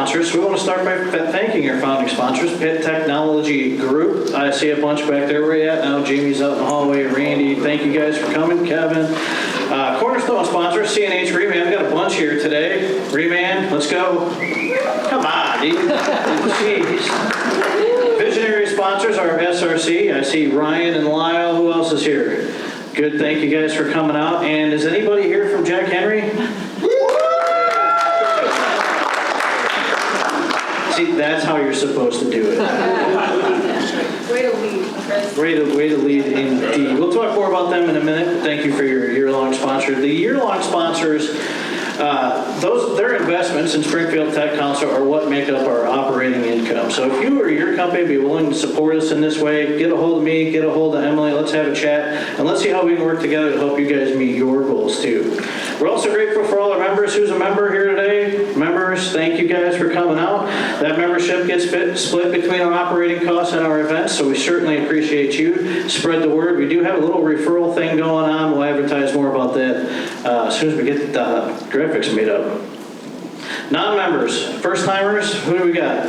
sponsors. We want to start by thanking our founding sponsors, Pitt Technology Group. I see a bunch back there. Where you at now? Jamie's out in the hallway. Randy, thank you guys for coming. Kevin. Cornerstone sponsors, C&H Reman. I've got a bunch here today. Reman, let's go. Come on, dude. Jeez. Visionary sponsors are SRC. I see Ryan and Lyle. Who else is here? Good, thank you guys for coming out. And is anybody here from Jack Henry? See, that's how you're supposed to do it. Way to lead, Chris. Way to lead indeed. We'll talk more about them in a minute. Thank you for your year-long sponsor. The year-long sponsors, their investments in Springfield Tech Council are what make up our operating income. So if you or your company be willing to support us in this way, get a hold of me, get a hold of Emily, let's have a chat, and let's see how we can work together to help you guys meet your goals too. We're also grateful for all our members. Who's a member here today? Members, thank you guys for coming out. That membership gets split between our operating costs and our events, so we certainly appreciate you. Spread the word. We do have a little referral thing going on. We'll advertise more about that as soon as we get the graphics made up. Non-members, first-timers, who do we got?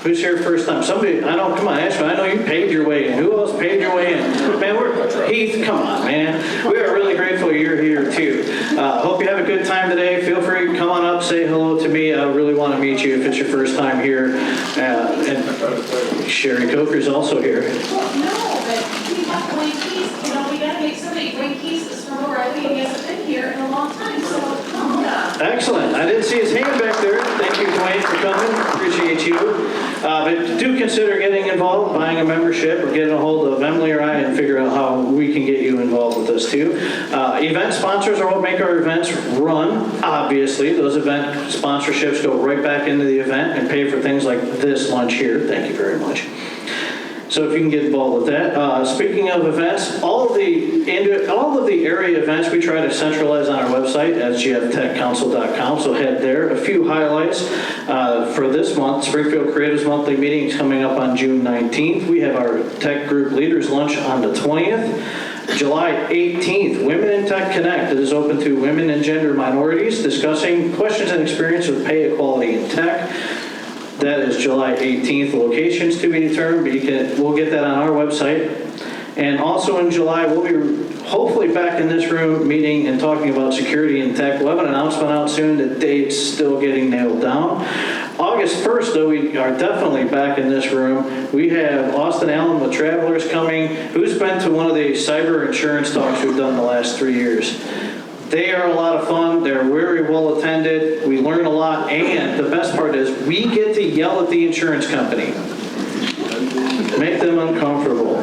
Who's here first time? Somebody, come on, Ashman, I know you paid your way in. Who else paid your way in? Man, Heath, come on, man. We are really grateful you're here, too. Hope you have a good time today. Feel free to come on up, say hello to me. I really want to meet you if it's your first time here. And Sherry Coker's also here. Well, no, but we have to bring keys. You know, we got to make somebody bring keys from over. I think he hasn't been here in a long time, so come on. Excellent. I didn't see his hand back there. Thank you, Dwayne, for coming. Appreciate you. But do consider getting involved, buying a membership, or getting a hold of Emily or I and figure out how we can get you involved with this too. Event sponsors are what make our events run. Obviously, those event sponsorships go right back into the event and pay for things like this lunch here. Thank you very much. So if you can get involved with that. Speaking of events, all of the area events we try to centralize on our website at sgftechcouncil.com, so head there. A few highlights for this month. Springfield Creatives Monthly Meeting is coming up on June 19th. We have our Tech Group Leaders Lunch on the 20th. July 18th, Women in Tech Connect. It is open to women and gender minorities discussing questions and experience with pay equality in tech. That is July 18th. Locations to be determined, but we'll get that on our website. And also in July, we'll be hopefully back in this room meeting and talking about security and tech. We'll have an announcement out soon. The date's still getting nailed down. August 1st, though, we are definitely back in this room. We have Austin Allen with Travelers coming, who's been to one of the cyber insurance talks we've done the last 3 years. They are a lot of fun. They're very well attended. We learn a lot, and the best part is we get to yell at the insurance company. Make them uncomfortable.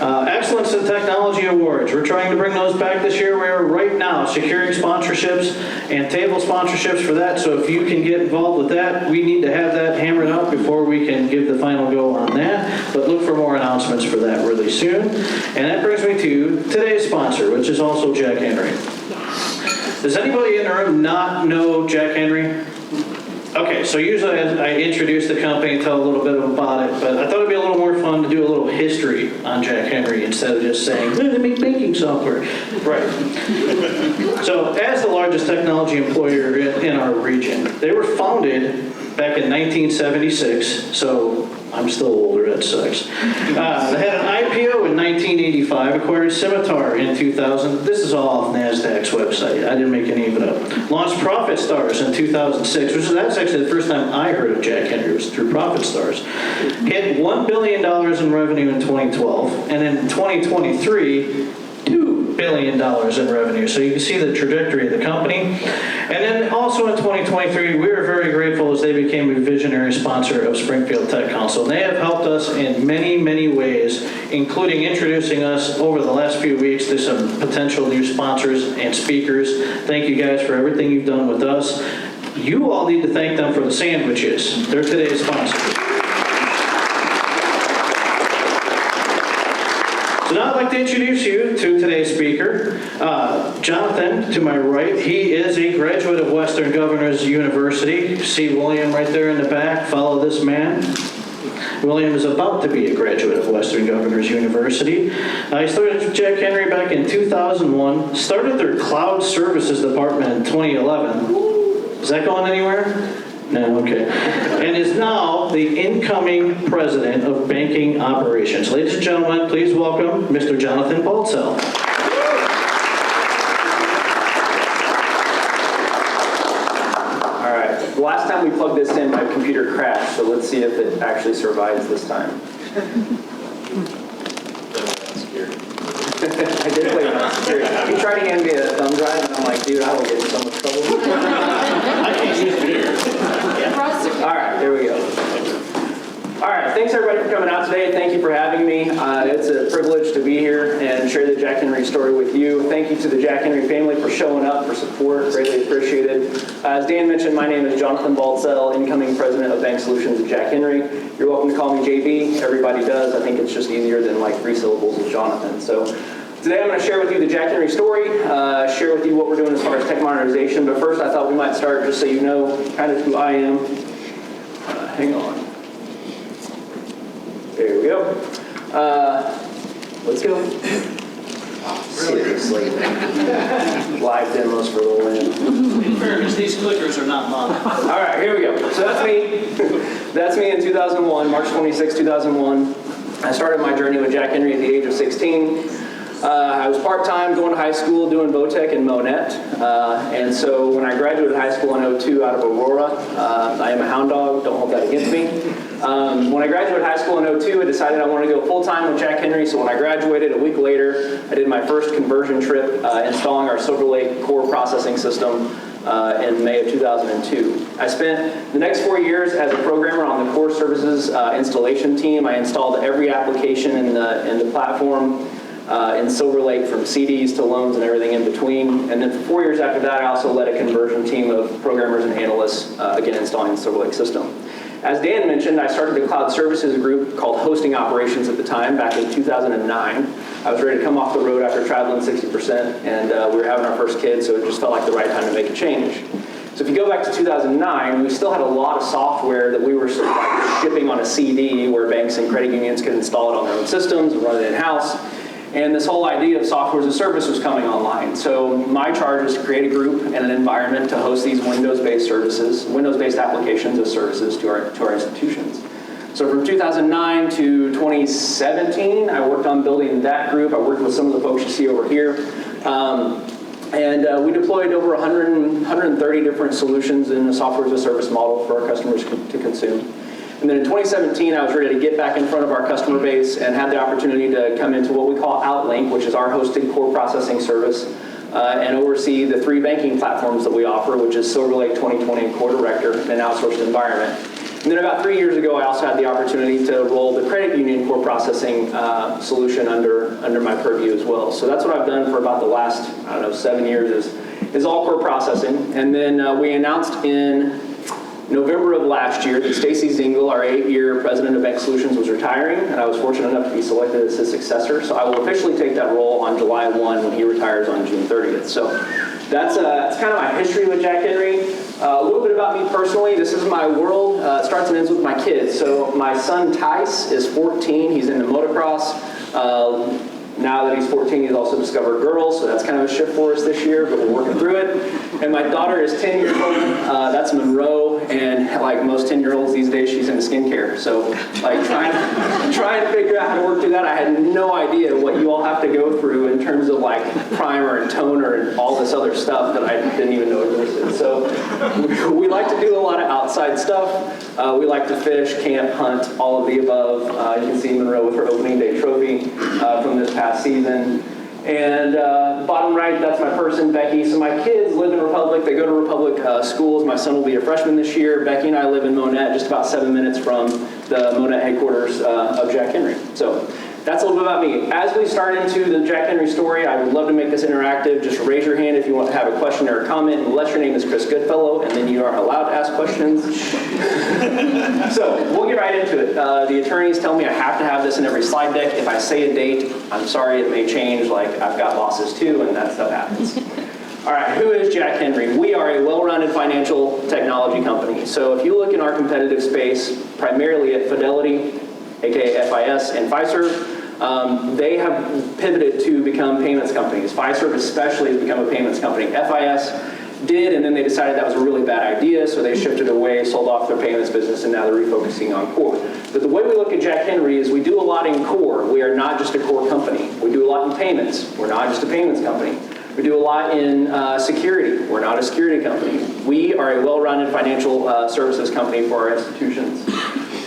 Excellence in Technology Awards. We're trying to bring those back this year. We are right now securing sponsorships and table sponsorships for that. So if you can get involved with that, we need to have that hammered out before we can give the final go on that. But look for more announcements for that really soon. And that brings me to today's sponsor, which is also Jack Henry. Does anybody in the room not know Jack Henry? Okay, so usually I introduce the company and tell a little bit about it, but I thought it'd be a little more fun to do a little history on Jack Henry instead of just saying, they make banking software. Right. So as the largest technology employer in our region, they were founded back in 1976, so I'm still older, that sucks. They had an IPO in 1985, acquired Scimitar in 2000. This is all off NASDAQ's website. I didn't make any of it up. Launched Profit Stars in 2006, that's actually the first time I heard of Jack Henry, was through Profit Stars. Hit $1 billion in revenue in 2012, and in 2023, $2 billion in revenue. So you can see the trajectory of the company. And then also in 2023, we were very grateful as they became a visionary sponsor of Springfield Tech Council. They have helped us in many, many ways, including introducing us over the last few weeks to some potential new sponsors and speakers. Thank you guys for everything you've done with us. You all need to thank them for the sandwiches. They're today's sponsors. So now I'd like to introduce you to today's speaker, Jonathan, to my right. He is a graduate of Western Governors University. See William right there in the back. Follow this man. William is about to be a graduate of Western Governors University. He started Jack Henry back in 2001, started their cloud services department in 2011. Is that going anywhere? No, okay. And is now the incoming president of banking operations. Ladies and gentlemen, please welcome Mr. Jonathan Baltzell. All right. The last time we plugged this in, my computer crashed, so let's see if it actually survives this time. I did play it on security. He tried to hand me a thumb drive, and I'm like, dude, I will get in so much trouble. I can't use it here. All right, there we go. All right, thanks everybody for coming out today. Thank you for having me. It's a privilege to be here and share the Jack Henry story with you. Thank you to the Jack Henry family for showing up, for support. Greatly appreciated. As Dan mentioned, my name is Jonathan Baltzell, incoming president of Bank Solutions at Jack Henry. You're welcome to call me JB. Everybody does. I think it's just easier than like 3 syllables of Jonathan. So today I'm going to share with you the Jack Henry story, share with you what we're doing as far as tech modernization. But first I thought we might start just so you know kind of who I am. Hang on. There we go. Let's go. Seriously. Live demos for the win. In fairness, these clickers are not mine. All right, here we go. So that's me. That's me in 2001, March 26, 2001. I started my journey with Jack Henry at the age of 16. I was part-time going to high school doing Votech and Monet. And so when I graduated high school in 02 out of Aurora, I am a hound dog, don't hold that against me. When I graduated high school in 02, I decided I wanted to go full-time with Jack Henry. So when I graduated, a week later, I did my first conversion trip installing our Silver Lake core processing system in May of 2002. I spent the next 4 years as a programmer on the core services installation team. I installed every application in the platform in Silver Lake, from CDs to loans and everything in between. And then for 4 years after that, I also led a conversion team of programmers and analysts, again, installing the Silver Lake system. As Dan mentioned, I started a cloud services group called Hosting Operations at the time, back in 2009. I was ready to come off the road after traveling 60%, and we were having our first kid, so it just felt like the right time to make a change. So if you go back to 2009, we still had a lot of software that we were sort of like shipping on a CD where banks and credit unions could install it on their own systems and run it in-house. And this whole idea of software as a service was coming online. So my charge was to create a group and an environment to host these Windows-based services, Windows-based applications as services to our institutions. So from 2009 to 2017, I worked on building that group. I worked with some of the folks you see over here. We deployed over 130 different solutions in the software as a service model for our customers to consume. And then in 2017, I was ready to get back in front of our customer base and had the opportunity to come into what we call Outlink, which is our hosted core processing service, and oversee the 3 banking platforms that we offer, which is Silver Lake 2020 and Core Director in an outsourced environment. And then about 3 years ago, I also had the opportunity to roll the credit union core processing solution under my purview as well. So that's what I've done for about the last, 7 years is all core processing. And then we announced in November of last year that Stacy Zingle, our 8-year president of Bank Solutions, was retiring, and I was fortunate enough to be selected as his successor. So I will officially take that role on July 1 when he retires on June 30th. So that's kind of my history with Jack Henry. A little bit about me personally. This is my world. It starts and ends with my kids. So my son Tice is 14. He's into motocross. Now that he's 14, he's also discovered girls, so that's kind of a shift for us this year, but we're working through it. And my daughter is 10 years old. That's Monroe, and like most 10-year-olds these days, she's into skincare. So like trying to figure out how to work through that, I had no idea what you all have to go through in terms of like primer and toner and all this other stuff that I didn't even know existed. So we like to do a lot of outside stuff. We like to fish, camp, hunt, all of the above. You can see Monroe with her opening day trophy from this past season. And bottom right, that's my person, Becky. So my kids live in Republic. They go to Republic schools. My son will be a freshman this year. Becky and I live in Monet, just about 7 minutes from the Monet headquarters of Jack Henry. So that's a little bit about me. As we start into the Jack Henry story, I would love to make this interactive. Just raise your hand if you want to have a question or a comment, unless your name is Chris Goodfellow, and then you are allowed to ask questions. So we'll get right into it. The attorneys tell me I have to have this in every slide deck. If I say a date, I'm sorry, it may change. Like, I've got bosses too, and that stuff happens. All right, who is Jack Henry? We are a well-rounded financial technology company. So if you look in our competitive space, primarily at Fidelity, aka FIS, and Fiserv, they have pivoted to become payments companies. Fiserv especially has become a payments company. FIS, did, and then they decided that was a really bad idea, so they shifted away, sold off their payments business, and now they're refocusing on core. But the way we look at Jack Henry is we do a lot in core. We are not just a core company. We do a lot in payments. We're not just a payments company. We do a lot in security. We're not a security company. We are a well-rounded financial services company for our institutions.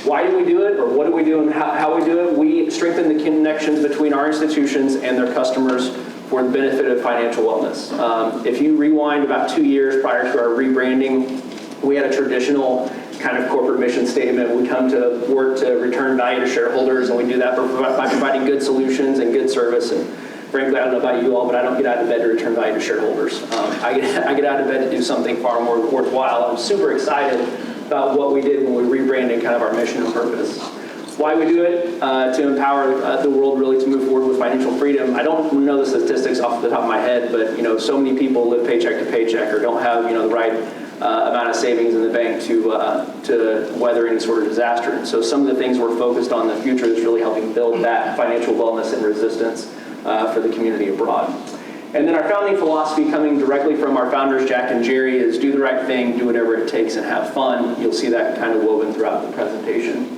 Why do we do it, or what do we do, and how we do it? We strengthen the connections between our institutions and their customers for the benefit of financial wellness. If you rewind about 2 years prior to our rebranding, we had a traditional kind of corporate mission statement. We come to work to return value to shareholders, and we do that by providing good solutions and good service. And frankly, I don't know about you all, but I don't get out of bed to return value to shareholders. I get out of bed to do something far more worthwhile. I'm super excited about what we did when we rebranded kind of our mission and purpose. Why we do it? To empower the world really to move forward with financial freedom. I don't know the statistics off the top of my head, but so many people live paycheck to paycheck or don't have the right amount of savings in the bank to weather any sort of disaster. And so some of the things we're focused on in the future is really helping build that financial wellness and resistance for the community abroad. And then our founding philosophy, coming directly from our founders, Jack and Jerry, is do the right thing, do whatever it takes, and have fun. You'll see that kind of woven throughout the presentation.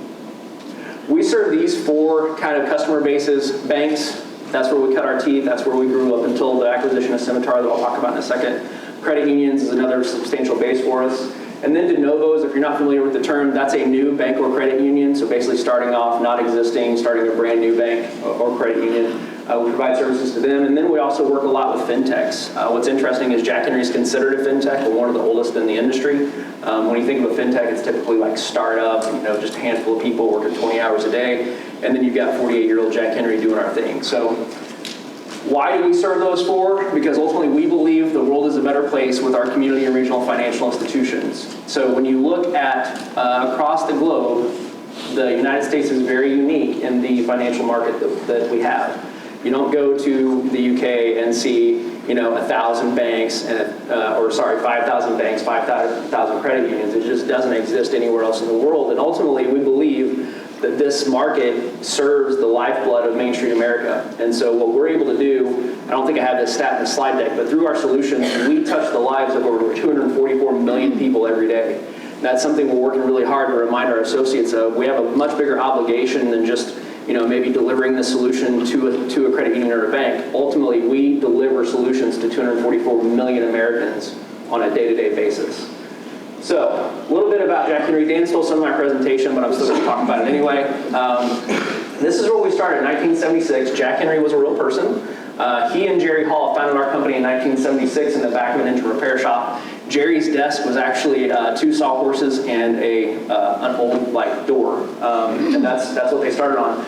We serve these 4 kind of customer bases. Banks, that's where we cut our teeth. That's where we grew up until the acquisition of Scimitar that I'll talk about in a second. Credit unions is another substantial base for us. And then de novos, if you're not familiar with the term, that's a new bank or credit union. So basically starting off, not existing, starting a brand new bank or credit union. We provide services to them. And then we also work a lot with fintechs. What's interesting is Jack Henry is considered a fintech. We're one of the oldest in the industry. When you think of a fintech, it's typically like startup, just a handful of people working 20 hours a day. And then you've got 48-year-old Jack Henry doing our thing. So why do we serve those 4? Because ultimately we believe the world is a better place with our community and regional financial institutions. So when you look at across the globe, the United States is very unique in the financial market that we have. You don't go to the UK and see 1,000 banks, 5,000 banks, 5,000 credit unions. It just doesn't exist anywhere else in the world. And ultimately, we believe that this market serves the lifeblood of Main Street America. And so what we're able to do, I don't think I have this stat in the slide deck, but through our solutions, we touch the lives of over 244 million people every day. That's something we're working really hard to remind our associates of. We have a much bigger obligation than just maybe delivering the solution to a credit union or a bank. Ultimately, we deliver solutions to 244 million Americans on a day-to-day basis. So, a little bit about Jack Henry. Dan stole some of my presentation, but I'm still going to talk about it anyway. This is where we started in 1976. Jack Henry was a real person. He and Jerry Hall founded our company in 1976 in the back of an engine repair shop. Jerry's desk was actually 2 sawhorses and an old door, and that's what they started on.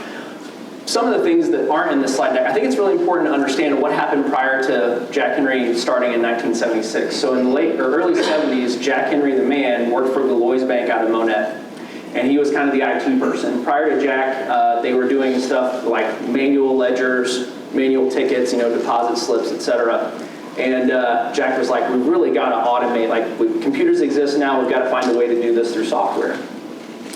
Some of the things that aren't in this slide deck, I think it's really important to understand what happened prior to Jack Henry starting in 1976. So in the early 70s, Jack Henry the man worked for Galois Bank out of Monette, and he was kind of the IT person. Prior to Jack, they were doing stuff like manual ledgers, manual tickets, deposit slips, etc. And Jack was like, we've really got to automate. Computers exist now, we've got to find a way to do this through software.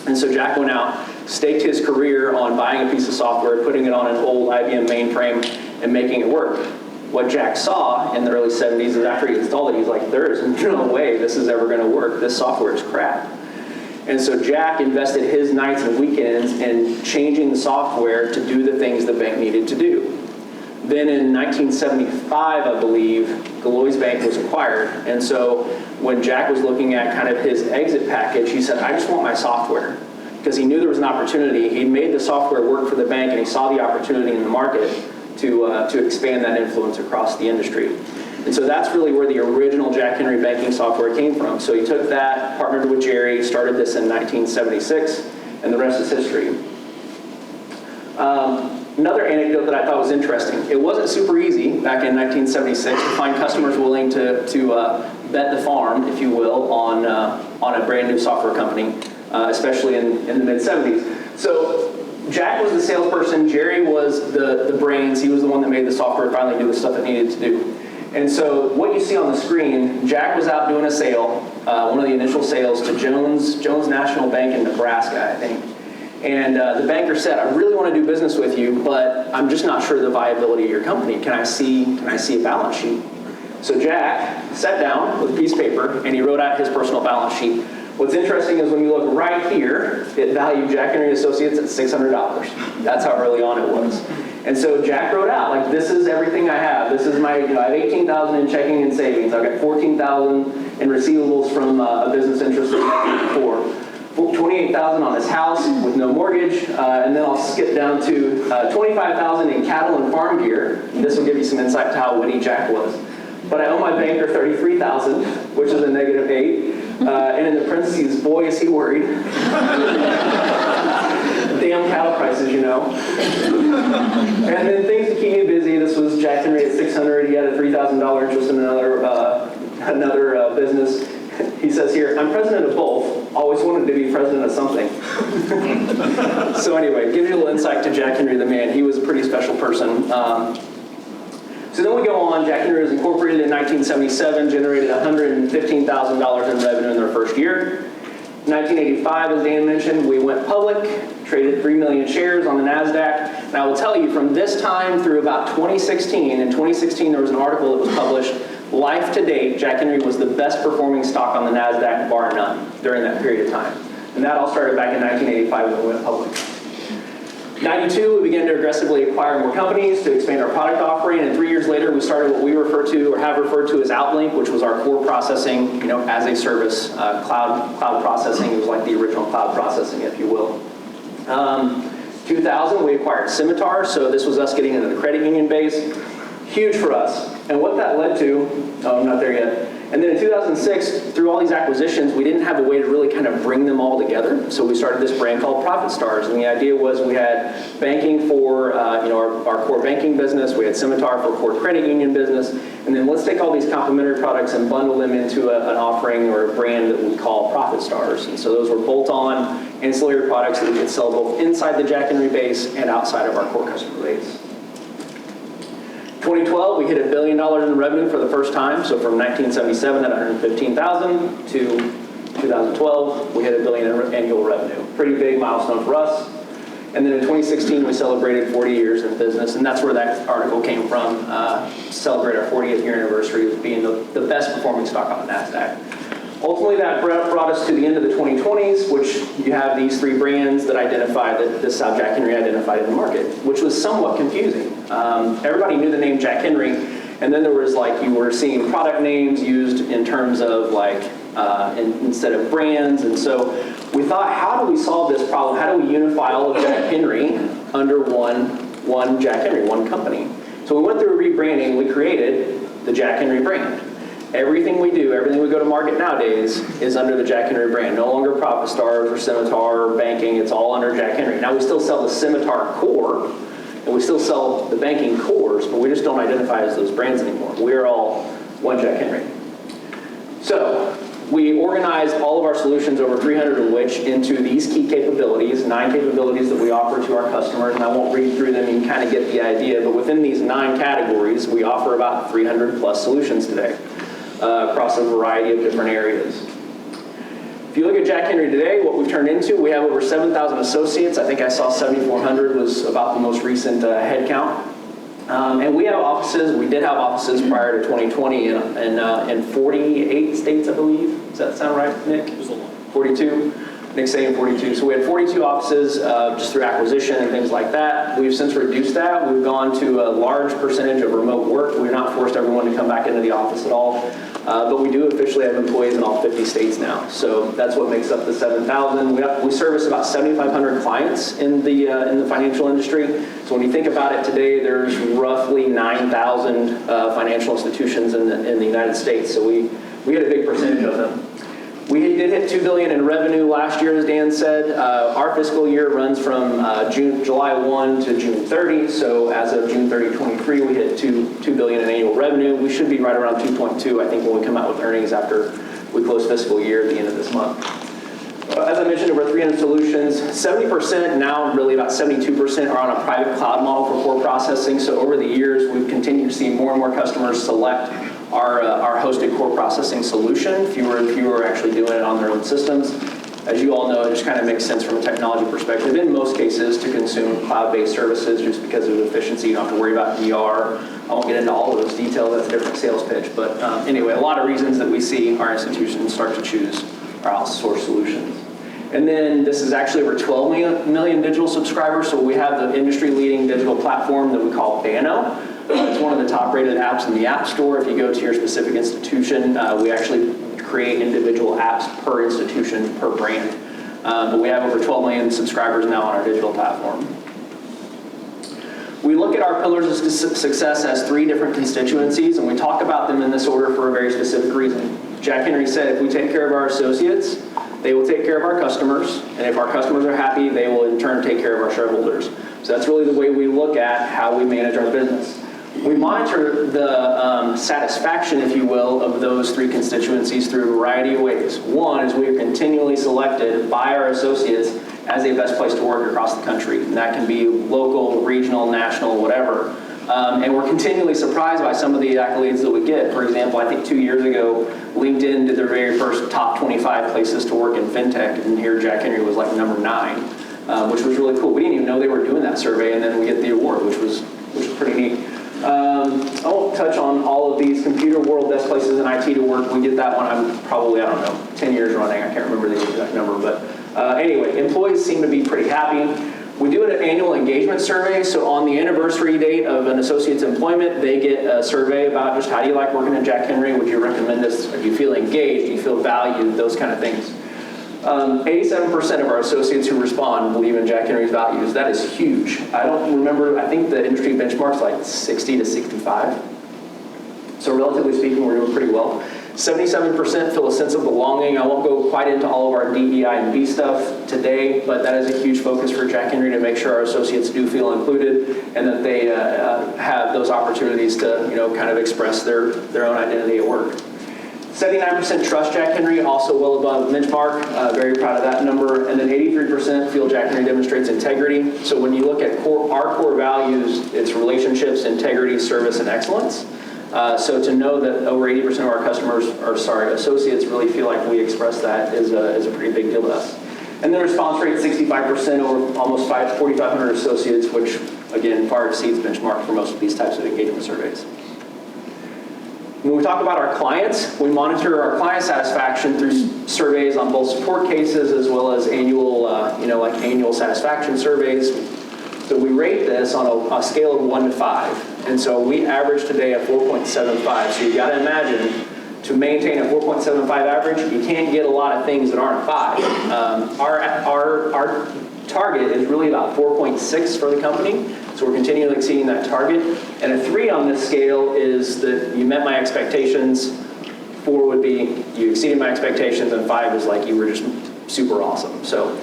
And so Jack went out, staked his career on buying a piece of software, putting it on an old IBM mainframe, and making it work. What Jack saw in the early 70s is after he installed it, he's like, there is no way this is ever going to work. This software is crap. And so Jack invested his nights and weekends in changing the software to do the things the bank needed to do. Then in 1975, I believe, Galois Bank was acquired. And so when Jack was looking at kind of his exit package, he said, I just want my software. Because he knew there was an opportunity. He made the software work for the bank, and he saw the opportunity in the market to expand that influence across the industry. And so that's really where the original Jack Henry banking software came from. So he took that, partnered with Jerry, started this in 1976, and the rest is history. Another anecdote that I thought was interesting. It wasn't super easy back in 1976 to find customers willing to bet the farm, if you will, on a brand new software company, especially in the mid-70s. So Jack was the salesperson. Jerry was the brains. He was the one that made the software finally do the stuff it needed to do. And so what you see on the screen, Jack was out doing a sale, one of the initial sales to Jones National Bank in Nebraska, I think. And the banker said, I really want to do business with you, but I'm just not sure of the viability of your company. Can I see a balance sheet? So Jack sat down with a piece of paper and he wrote out his personal balance sheet. What's interesting is when you look right here, it valued Jack Henry Associates at $600. That's how early on it was. And so Jack wrote out, like, this is everything I have. This is my, I have $18,000 in checking and savings. I've got $14,000 in receivables from a business interest that I had before. $28,000 on this house with no mortgage, and then I'll skip down to $25,000 in cattle and farm gear. This will give you some insight to how witty Jack was. But I owe my banker $33,000, which is a -8. And in the parentheses, boy, is he worried. Damn cattle prices, you know. And then things to keep me busy. This was Jack Henry at $600. He had a $3,000 interest in another business. He says here, I'm president of both. Always wanted to be president of something. So anyway, give you a little insight to Jack Henry the man. He was a pretty special person. So then we go on. Jack Henry was incorporated in 1977, generated $115,000 in revenue in their first year. 1985, as Dan mentioned, we went public, traded 3 million shares on the NASDAQ. And I will tell you, from this time through about 2016, in 2016 there was an article that was published, life to date, Jack Henry was the best performing stock on the NASDAQ, bar none, during that period of time. And that all started back in 1985 when we went public. 92, we began to aggressively acquire more companies to expand our product offering, and 3 years later, we started what we refer to or have referred to as Outlink, which was our core processing, as a service, cloud processing. It was like the original cloud processing, if you will. 2000, we acquired Scimitar, so this was us getting into the credit union base. Huge for us. And what that led to, I'm not there yet. And then in 2006, through all these acquisitions, we didn't have a way to really kind of bring them all together. So we started this brand called Profit Stars. And the idea was we had banking for our core banking business. We had Scimitar for core credit union business. And then let's take all these complementary products and bundle them into an offering or a brand that we call Profit Stars. And so those were bolt-on ancillary products that we could sell both inside the Jack Henry base and outside of our core customer base. 2012, we hit $1 billion in revenue for the first time. So from 1977 at 115,000 to 2012, we hit $1 billion in annual revenue. Pretty big milestone for us. And then in 2016, we celebrated 40 years in business, and that's where that article came from. Celebrate our 40th year anniversary of being the best performing stock on the NASDAQ. Ultimately, that brought us to the end of the 2020s, which you have these 3 brands that identify that this is how Jack Henry identified in the market, which was somewhat confusing. Everybody knew the name Jack Henry, and then there was you were seeing product names used in terms of instead of brands, and so we thought, how do we solve this problem? How do we unify all of Jack Henry under one Jack Henry, one company? So we went through a rebranding. We created the Jack Henry brand. Everything we do, everything we go to market nowadays is under the Jack Henry brand. No longer Profit Stars or Scimitar or banking. It's all under Jack Henry. Now we still sell the Scimitar core, and we still sell the banking cores, but we just don't identify as those brands anymore. We're all one Jack Henry. So we organized all of our solutions, over 300 of which, into these key capabilities, 9 capabilities that we offer to our customers, and I won't read through them. You can kind of get the idea, but within these 9 categories, we offer about 300 plus solutions today. Across a variety of different areas. If you look at Jack Henry today, what we've turned into, we have over 7,000 associates. I think I saw 7,400 was about the most recent head count. And we have offices, we did have offices prior to 2020 in 48 states, I believe. Does that sound right, Nick? It was a lot. 42? Nick's saying 42. So we had 42 offices just through acquisition and things like that. We've since reduced that. We've gone to a large percentage of remote work. We've not forced everyone to come back into the office at all. But we do officially have employees in all 50 states now. So that's what makes up the 7,000. We service about 7,500 clients in the financial industry. So when you think about it today, there's roughly 9,000 financial institutions in the United States. So we had a big percentage of them. We did hit $2 billion in revenue last year, as Dan said. Our fiscal year runs from July 1 to June 30. So as of June 30, 23, we hit $2 billion in annual revenue. We should be right around 2.2, I think, when we come out with earnings after we close fiscal year at the end of this month. As I mentioned, over 300 solutions. 70%, now really about 72%, are on a private cloud model for core processing. So over the years, we've continued to see more and more customers select our hosted core processing solution. Fewer and fewer are actually doing it on their own systems. as you all know, it just kind of makes sense from a technology perspective in most cases to consume cloud-based services just because of efficiency. You don't have to worry about DR. I won't get into all of those details. That's a different sales pitch. But anyway, a lot of reasons that we see our institutions start to choose our outsourced solutions. And then this is actually over 12 million digital subscribers. So we have the industry-leading digital platform that we call Banno. It's one of the top-rated apps in the App Store. If you go to your specific institution, we actually create individual apps per institution, per brand. But we have over 12 million subscribers now on our digital platform. We look at our pillars of success as 3 different constituencies, and we talk about them in this order for a very specific reason. Jack Henry said if we take care of our associates, they will take care of our customers, and if our customers are happy, they will in turn take care of our shareholders. So that's really the way we look at how we manage our business. We monitor the satisfaction, if you will, of those 3 constituencies through a variety of ways. One is we are continually selected by our associates as a best place to work across the country. And that can be local, regional, national, whatever. And we're continually surprised by some of the accolades that we get. For example, I think 2 years ago, LinkedIn did their very first top 25 places to work in fintech, and here Jack Henry was like number 9, which was really cool. We didn't even know they were doing that survey, and then we get the award, which was pretty neat. I won't touch on all of these. Computer World Best Places in IT to Work, we get that one. I'm probably, I don't know, 10 years running. I can't remember the exact number, but anyway, employees seem to be pretty happy. We do an annual engagement survey, so on the anniversary date of an associate's employment, they get a survey about just how do you like working at Jack Henry, would you recommend us, do you feel engaged, do you feel valued, those kind of things. 87% of our associates who respond believe in Jack Henry's values. That is huge. I don't remember, I think the industry benchmark's like 60 to 65. So relatively speaking, we're doing pretty well. 77% feel a sense of belonging. I won't go quite into all of our DEI and B stuff today, but that is a huge focus for Jack Henry to make sure our associates do feel included and that they have those opportunities to, kind of express their own identity at work. 79% trust Jack Henry, also well above benchmark. Very proud of that number. And then 83% feel Jack Henry demonstrates integrity. So when you look at our core values, it's relationships, integrity, service, and excellence. So to know that over 80% of our associates really feel like we express that is a pretty big deal to us. And the response rate, 65% over almost 4,500 associates, which again far exceeds benchmark for most of these types of engagement surveys. When we talk about our clients, we monitor our client satisfaction through surveys on both support cases as well as annual, annual satisfaction surveys. So we rate this on a scale of 1 to 5. And so we average today a 4.75. So you've got to imagine, to maintain a 4.75 average, you can't get a lot of things that aren't 5. Our target is really about 4.6 for the company. So we're continually exceeding that target. And a 3 on this scale is that you met my expectations. 4 would be you exceeded my expectations, and 5 is like you were just super awesome. So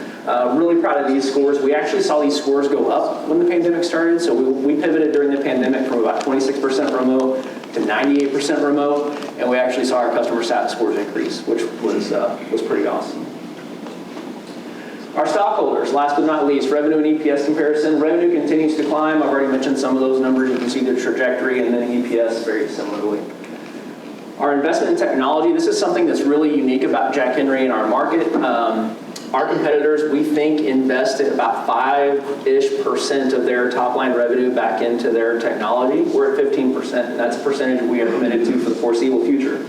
really proud of these scores. We actually saw these scores go up when the pandemic started. So we pivoted during the pandemic from about 26% remote to 98% remote, and we actually saw our customer sat scores increase, which was pretty awesome. Our stockholders, last but not least, revenue and EPS comparison. Revenue continues to climb. I've already mentioned some of those numbers. You can see the trajectory, and then EPS very similarly. Our investment in technology, this is something that's really unique about Jack Henry in our market. Our competitors, we think, invest at about 5-ish% of their top line revenue back into their technology. We're at 15%, and that's a percentage we are committed to for the foreseeable future.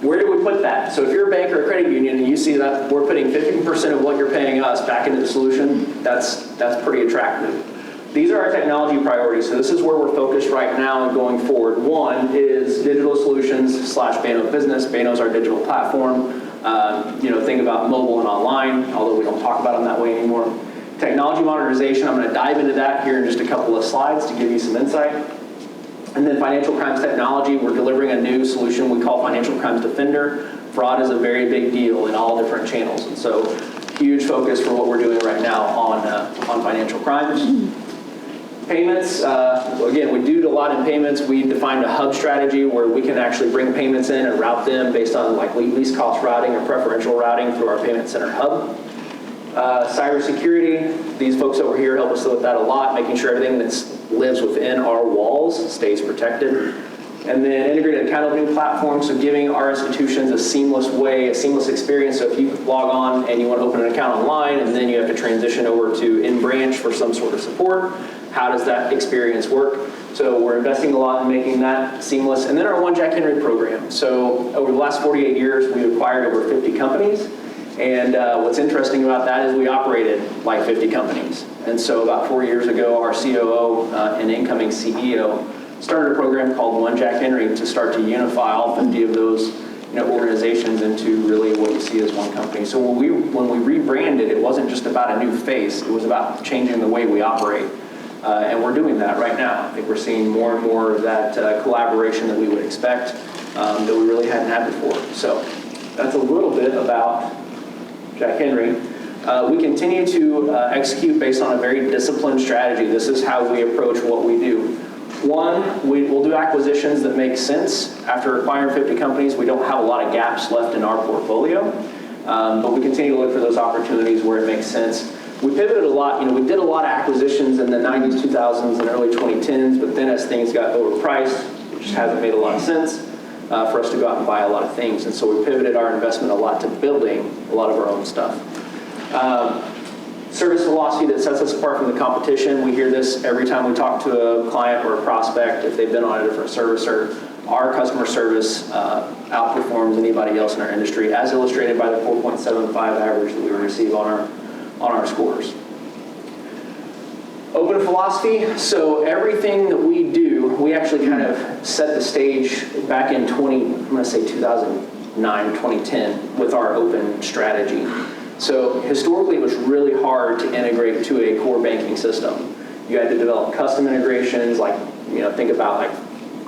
Where do we put that? So if you're a bank or a credit union and you see that we're putting 15% of what you're paying us back into the solution, that's pretty attractive. These are our technology priorities. So this is where we're focused right now and going forward. One is digital solutions / Banno Business. Banno is our digital platform. Think about mobile and online, although we don't talk about them that way anymore. Technology modernization, I'm going to dive into that here in just a couple of slides to give you some insight. And then financial crimes technology, we're delivering a new solution we call Financial Crimes Defender. Fraud is a very big deal in all different channels, and so huge focus for what we're doing right now on financial crimes. Payments, again, we do a lot in payments. We defined a hub strategy where we can actually bring payments in and route them based on like least cost routing or preferential routing through our payment center hub. Cybersecurity, these folks over here help us with that a lot, making sure everything that lives within our walls stays protected. And then integrated account opening platform, so giving our institutions a seamless way, a seamless experience. So if you log on and you want to open an account online and then you have to transition over to in-branch for some sort of support, how does that experience work? So we're investing a lot in making that seamless. And then our One Jack Henry program. So over the last 48 years, we've acquired over 50 companies. And what's interesting about that is we operated like 50 companies. And so about 4 years ago, our COO and incoming CEO started a program called One Jack Henry to start to unify all 50 of those organizations into really what you see as one company. So when we rebranded, it wasn't just about a new face, it was about changing the way we operate. And we're doing that right now. I think we're seeing more and more of that collaboration that we would expect that we really hadn't had before. So that's a little bit about Jack Henry. We continue to execute based on a very disciplined strategy. This is how we approach what we do. One, we'll do acquisitions that make sense. After acquiring 50 companies, we don't have a lot of gaps left in our portfolio, but we continue to look for those opportunities where it makes sense. We pivoted a lot. We did a lot of acquisitions in the 90s, 2000s, and early 2010s, but then as things got overpriced, it just hasn't made a lot of sense for us to go out and buy a lot of things. And so we pivoted our investment a lot to building a lot of our own stuff. Service philosophy that sets us apart from the competition. We hear this every time we talk to a client or a prospect if they've been on a different servicer. Our customer service outperforms anybody else in our industry, as illustrated by the 4.75 average that we receive on our scores. Open philosophy. So everything that we do, we actually kind of set the stage back in 2009, 2010 with our open strategy. So historically, it was really hard to integrate to a core banking system. You had to develop custom integrations, like think about like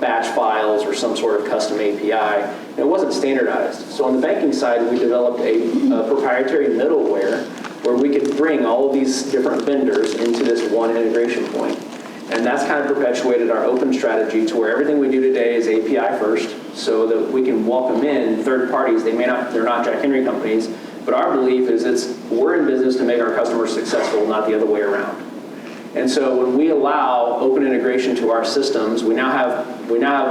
batch files or some sort of custom API. And it wasn't standardized. So on the banking side, we developed a proprietary middleware where we could bring all of these different vendors into this one integration point. And that's kind of perpetuated our open strategy to where everything we do today is API first, so that we can welcome in third parties. They're not Jack Henry companies, but our belief is we're in business to make our customers successful, not the other way around. And so when we allow open integration to our systems, we now have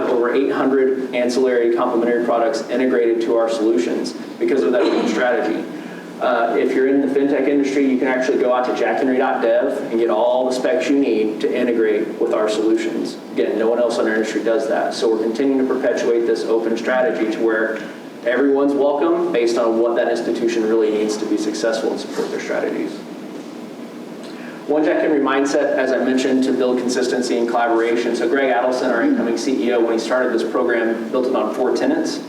over 800 ancillary complementary products integrated to our solutions because of that open strategy. If you're in the fintech industry, you can actually go out to jackhenry.dev and get all the specs you need to integrate with our solutions. Again, no one else in our industry does that. So we're continuing to perpetuate this open strategy to where everyone's welcome based on what that institution really needs to be successful and support their strategies. One Jack Henry mindset, as I mentioned, to build consistency and collaboration. So Greg Adelson, our incoming CEO, when he started this program, built it on 4 tenets: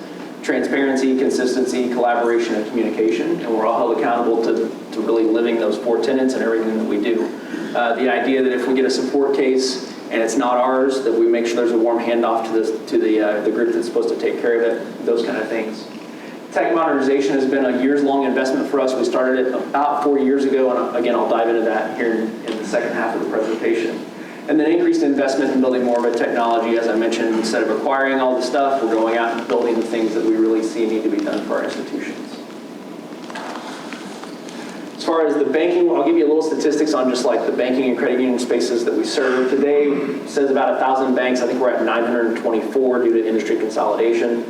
transparency, consistency, collaboration, and communication. And we're all held accountable to really living those 4 tenets in everything that we do. The idea that if we get a support case and it's not ours, that we make sure there's a warm handoff to the group that's supposed to take care of it, those kind of things. Tech modernization has been a years-long investment for us. We started it about 4 years ago, and again, I'll dive into that here in the second half of the presentation. And then increased investment in building more of a technology. As I mentioned, instead of acquiring all the stuff, we're going out and building the things that we really see need to be done for our institutions. As far as the banking, I'll give you a little statistics on just like the banking and credit union spaces that we serve. Today, it says about 1,000 banks. I think we're at 924 due to industry consolidation.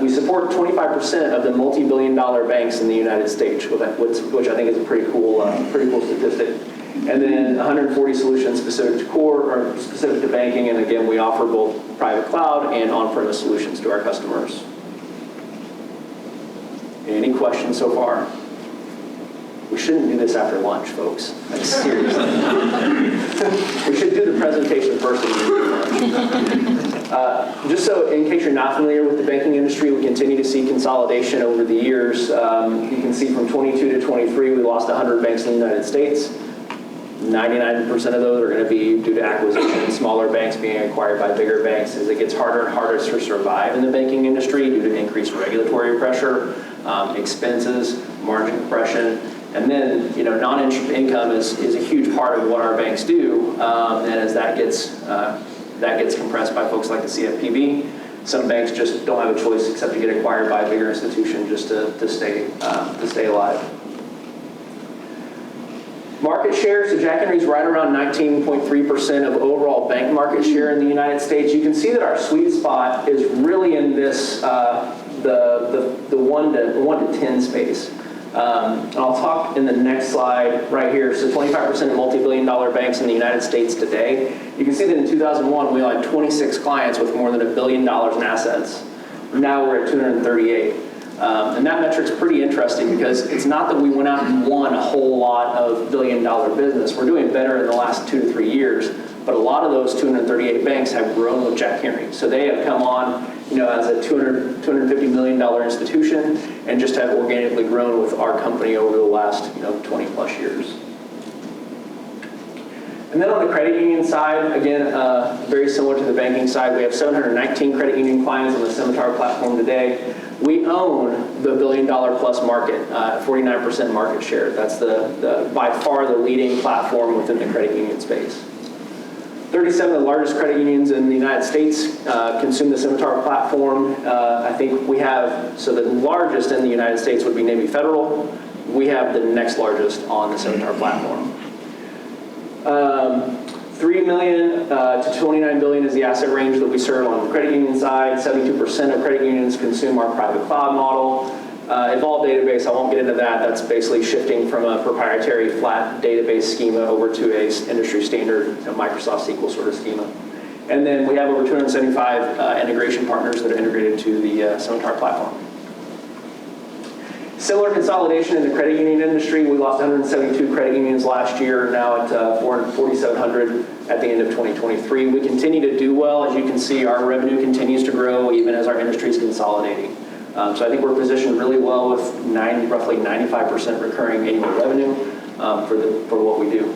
We support 25% of the multi-billion-dollar banks in the United States, which I think is a pretty cool statistic. And then 140 solutions specific to core or specific to banking. And again, we offer both private cloud and on-premise solutions to our customers. Any questions so far? We shouldn't do this after lunch, folks. Like, seriously. We should do the presentation first and then do lunch. Just so, in case you're not familiar with the banking industry, we continue to see consolidation over the years. You can see from 22 to 23, we lost 100 banks in the United States. 99% of those are going to be due to acquisition, smaller banks being acquired by bigger banks as it gets harder and harder to survive in the banking industry due to increased regulatory pressure, expenses, margin compression. And then, non-interest income is a huge part of what our banks do. And as that gets compressed by folks like the CFPB, some banks just don't have a choice except to get acquired by a bigger institution just to stay alive. Market market share, so Jack Henry's right around 19.3% of overall bank market share in the United States. You can see that our sweet spot is really in this, the 1 to 10 space. And I'll talk in the next slide right here. So 25% of multi-billion-dollar banks in the United States today. You can see that in 2001, we had 26 clients with more than $1 billion in assets. Now we're at 238. And that metric's pretty interesting because it's not that we went out and won a whole lot of billion-dollar business. We're doing better in the last 2 to 3 years, but a lot of those 238 banks have grown with Jack Henry. So they have come on, as a $250 million institution and just have organically grown with our company over the last, 20 plus years. And then on the credit union side, again, very similar to the banking side, we have 719 credit union clients on the Scimitar platform today. We own the $1 billion plus market, 49% market share. That's by far the leading platform within the credit union space. 37 of the largest credit unions in the United States consume the Scimitar platform. I think we have, so the largest in the United States would be Navy Federal. We have the next largest on the Scimitar platform. 3 million to 29 billion is the asset range that we serve on the credit union side. 72% of credit unions consume our private cloud model. Evolved database, I won't get into that. That's basically shifting from a proprietary flat database schema over to a industry standard Microsoft SQL sort of schema. And then we have over 275 integration partners that are integrated to the Scimitar platform. Similar consolidation in the credit union industry. We lost 172 credit unions last year, now at 4,700 at the end of 2023. We continue to do well. As you can see, our revenue continues to grow even as our industry is consolidating. So I think we're positioned really well with roughly 95% recurring annual revenue for what we do.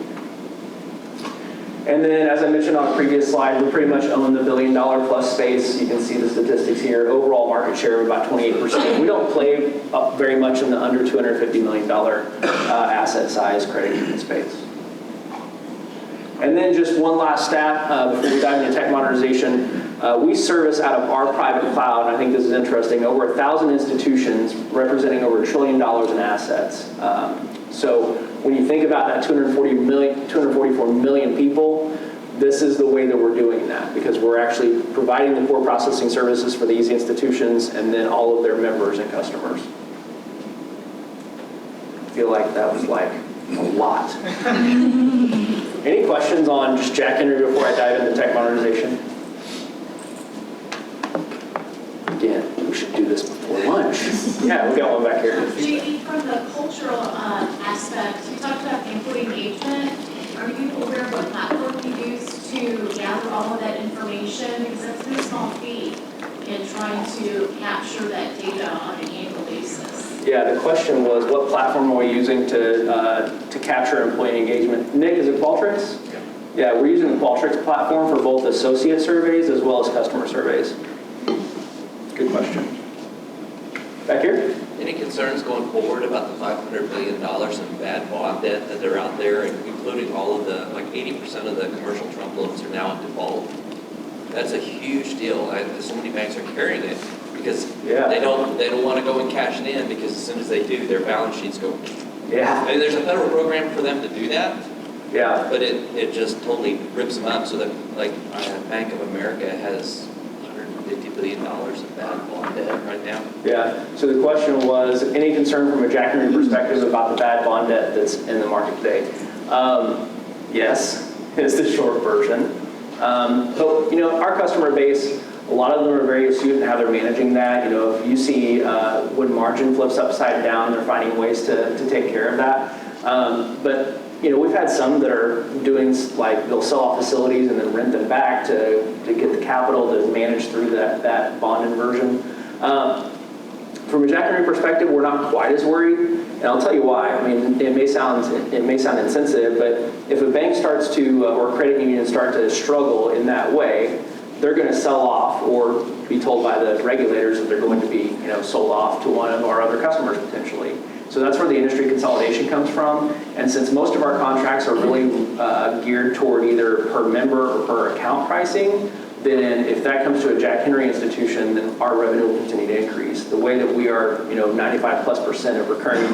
And then, as I mentioned on a previous slide, we pretty much own the $1 billion plus space. You can see the statistics here. Overall market share of about 28%. We don't play up very much in the under $250 million asset size credit union space. And then just one last stat before we dive into tech modernization. We service out of our private cloud, and I think this is interesting, over 1,000 institutions representing over $1 trillion in assets. So when you think about that 244 million people, this is the way that we're doing that, because we're actually providing the core processing services for these institutions and then all of their members and customers. I feel like that was like a lot. Any questions on just Jack Henry before I dive into tech modernization? Again, we should do this before lunch. Yeah, we got one back here. JD, from the cultural aspect, you talked about employee engagement. Are you aware of what platform you use to gather all of that information? Because that's no small feat in trying to capture that data on an annual basis. Yeah, the question was, what platform are we using to capture employee engagement? Nick, is it Qualtrics? Yeah, we're using the Qualtrics platform for both associate surveys as well as customer surveys. Good question. Back here? Any concerns going forward about the $500 billion in bad bond debt that are out there, including all of the, like 80% of the commercial Trump loans are now in default? That's a huge deal. So many banks are carrying it because they don't want to go and cash it in, because as soon as they do, their balance sheets go. Yeah. And there's a federal program for them to do that. Yeah. But it just totally rips them up, so that like Bank of America has $150 billion of bad bond debt right now. Yeah, so the question was, any concern from a Jack Henry perspective about the bad bond debt that's in the market today? Yes, is the short version. But, our customer base, a lot of them are very astute in how they're managing that. If you see when margin flips upside down, they're finding ways to take care of that. But we've had some that are doing, like, they'll sell off facilities and then rent them back to get the capital to manage through that bond inversion. From a Jack Henry perspective, we're not quite as worried, and I'll tell you why. I mean, it may sound insensitive, but if a bank starts to, or a credit union start to struggle in that way, they're going to sell off or be told by the regulators that they're going to be, sold off to one of our other customers potentially. So that's where the industry consolidation comes from. And since most of our contracts are really geared toward either per member or per account pricing, then if that comes to a Jack Henry institution, then our revenue will continue to increase. The way that we are, 95+% of recurring,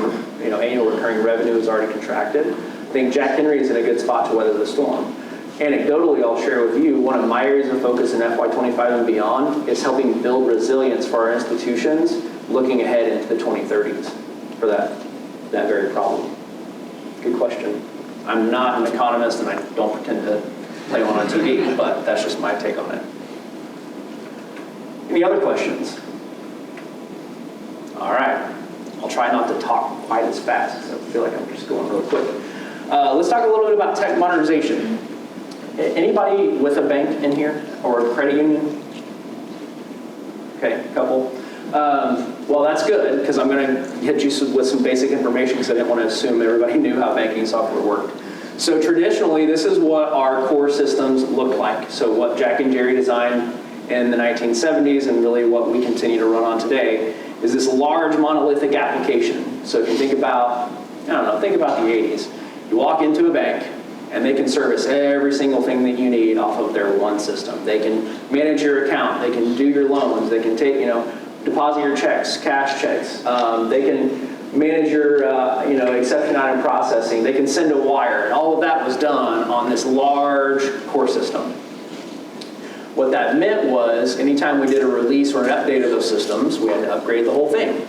annual recurring revenue is already contracted. I think Jack Henry is in a good spot to weather the storm. Anecdotally, I'll share with you, one of my areas of focus in FY25 and beyond is helping build resilience for our institutions looking ahead into the 2030s for that very problem. Good question. I'm not an economist and I don't pretend to play one on TV, but that's just my take on it. Any other questions? All right. I'll try not to talk quite as fast because I feel like I'm just going really quick. Let's talk a little bit about tech modernization. Anybody with a bank in here or a credit union? Okay, a couple. Well, that's good because I'm going to hit you with some basic information because I didn't want to assume everybody knew how banking software worked. So traditionally, this is what our core systems look like. So what Jack and Jerry designed in the 1970s and really what we continue to run on today is this large monolithic application. So if you think about, think about the 80s. You walk into a bank and they can service every single thing that you need off of their one system. They can manage your account. They can do your loans. They can take, deposit your checks, cash checks. They can manage your, exception item processing. They can send a wire. And all of that was done on this large core system. What that meant was anytime we did a release or an update of those systems, we had to upgrade the whole thing.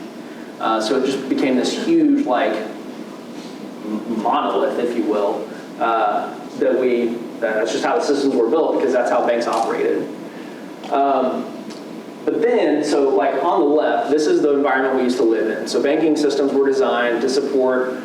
So it just became this huge, monolith, if you will, that's just how the systems were built because that's how banks operated. But then, on the left, this is the environment we used to live in. So banking systems were designed to support,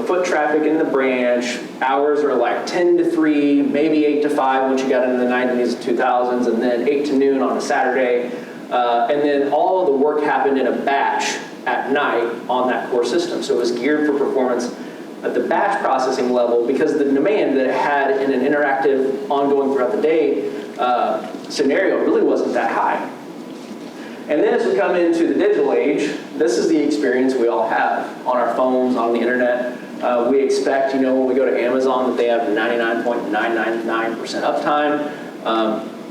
foot traffic in the branch. Hours are 10 to 3, maybe 8 to 5 once you got into the 90s and 2000s, and then 8 to noon on a Saturday. And then all of the work happened in a batch at night on that core system. So it was geared for performance at the batch processing level because the demand that it had in an interactive, ongoing throughout the day scenario really wasn't that high. And then as we come into the digital age, this is the experience we all have on our phones, on the internet. We expect, when we go to Amazon that they have 99.999% uptime,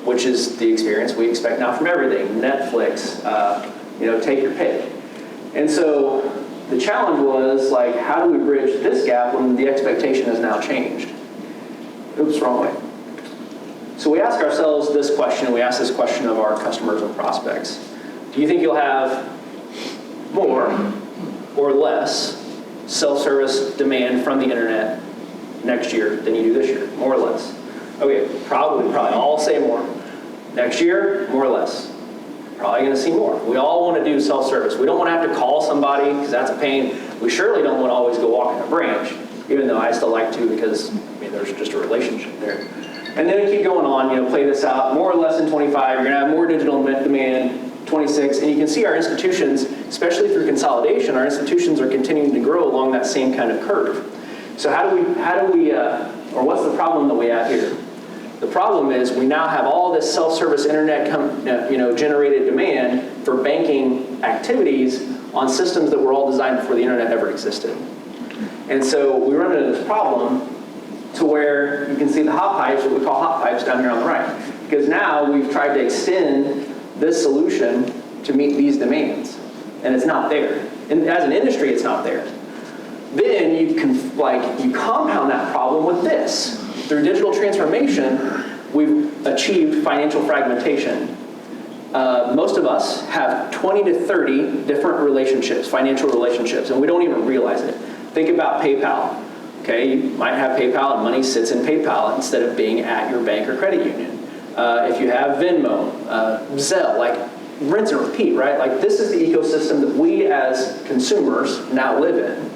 which is the experience we expect now from everything. Netflix, take your pick. And so the challenge was, how do we bridge this gap when the expectation has now changed? Oops, wrong way. So we ask ourselves this question, we ask this question of our customers and prospects. Do you think you'll have more or less self-service demand from the internet next year than you do this year? More or less? Okay, probably all say more. Next year, more or less. Probably going to see more. We all want to do self-service. We don't want to have to call somebody because that's a pain. We surely don't want to always go walk in a branch, even though I still like to because there's just a relationship there. And then we keep going on, play this out. More or less in 25, you're going to have more digital demand. 26, and you can see our institutions, especially through consolidation, our institutions are continuing to grow along that same kind of curve. So how do we, or what's the problem that we have here? The problem is we now have all this self-service internet generated demand for banking activities on systems that were all designed before the internet ever existed. And so we run into this problem to where you can see the hot pipes, what we call hot pipes down here on the right. Because now we've tried to extend this solution to meet these demands, and it's not there. And as an industry, it's not there. Then you compound that problem with this. Through digital transformation, we've achieved financial fragmentation. Most of us have 20 to 30 different relationships, financial relationships, and we don't even realize it. Think about PayPal. Okay, you might have PayPal and money sits in PayPal instead of being at your bank or credit union. If you have Venmo, Zelle, rinse and repeat, right? This is the ecosystem that we as consumers now live in.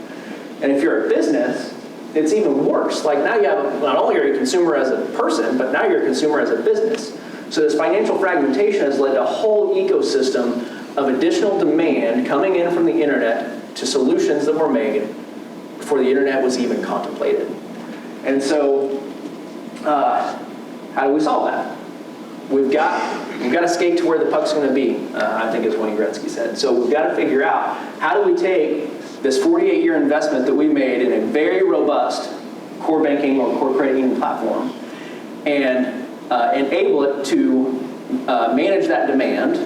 And if you're a business, it's even worse. Now you have, not only are you a consumer as a person, but now you're a consumer as a business. So this financial fragmentation has led to a whole ecosystem of additional demand coming in from the internet to solutions that were made before the internet was even contemplated. And so, how do we solve that? We've got to skate to where the puck's going to be, I think is Wayne Gretzky said. So we've got to figure out how do we take this 48-year investment that we made in a very robust core banking or core credit union platform and enable it to manage that demand,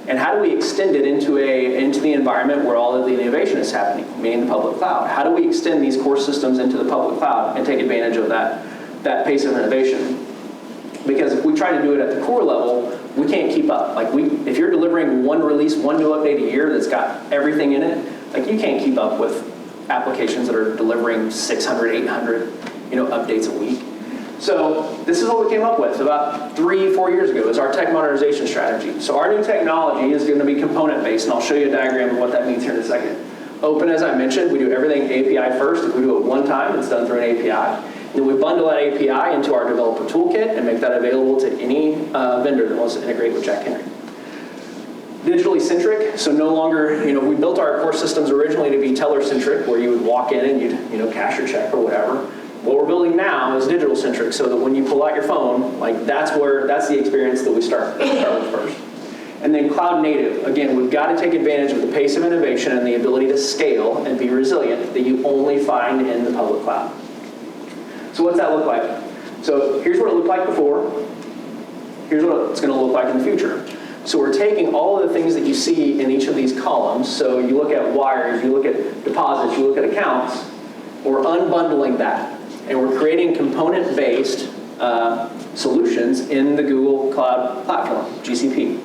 and how do we extend it into the environment where all of the innovation is happening, meaning the public cloud? How do we extend these core systems into the public cloud and take advantage of that pace of innovation? Because if we try to do it at the core level, we can't keep up. Like if you're delivering one release, one new update a year that's got everything in it, like you can't keep up with applications that are delivering 600, 800, updates a week. So this is what we came up with about 3-4 years ago is our tech modernization strategy. So our new technology is going to be component-based, and I'll show you a diagram of what that means here in a second. Open, as I mentioned, we do everything API first. If we do it one time, it's done through an API. And then we bundle that API into our developer toolkit and make that available to any vendor that wants to integrate with Jack Henry. Digitally centric, so no longer, we built our core systems originally to be teller-centric, where you would walk in and you'd, cash your check or whatever. What we're building now is digital centric, so that when you pull out your phone, that's the experience that we start with first. And then cloud native, again, we've got to take advantage of the pace of innovation and the ability to scale and be resilient that you only find in the public cloud. So what's that look like? So here's what it looked like before. Here's what it's going to look like in the future. So we're taking all of the things that you see in each of these columns. So you look at wires, you look at deposits, you look at accounts. We're unbundling that. And we're creating component-based solutions in the Google Cloud Platform, GCP.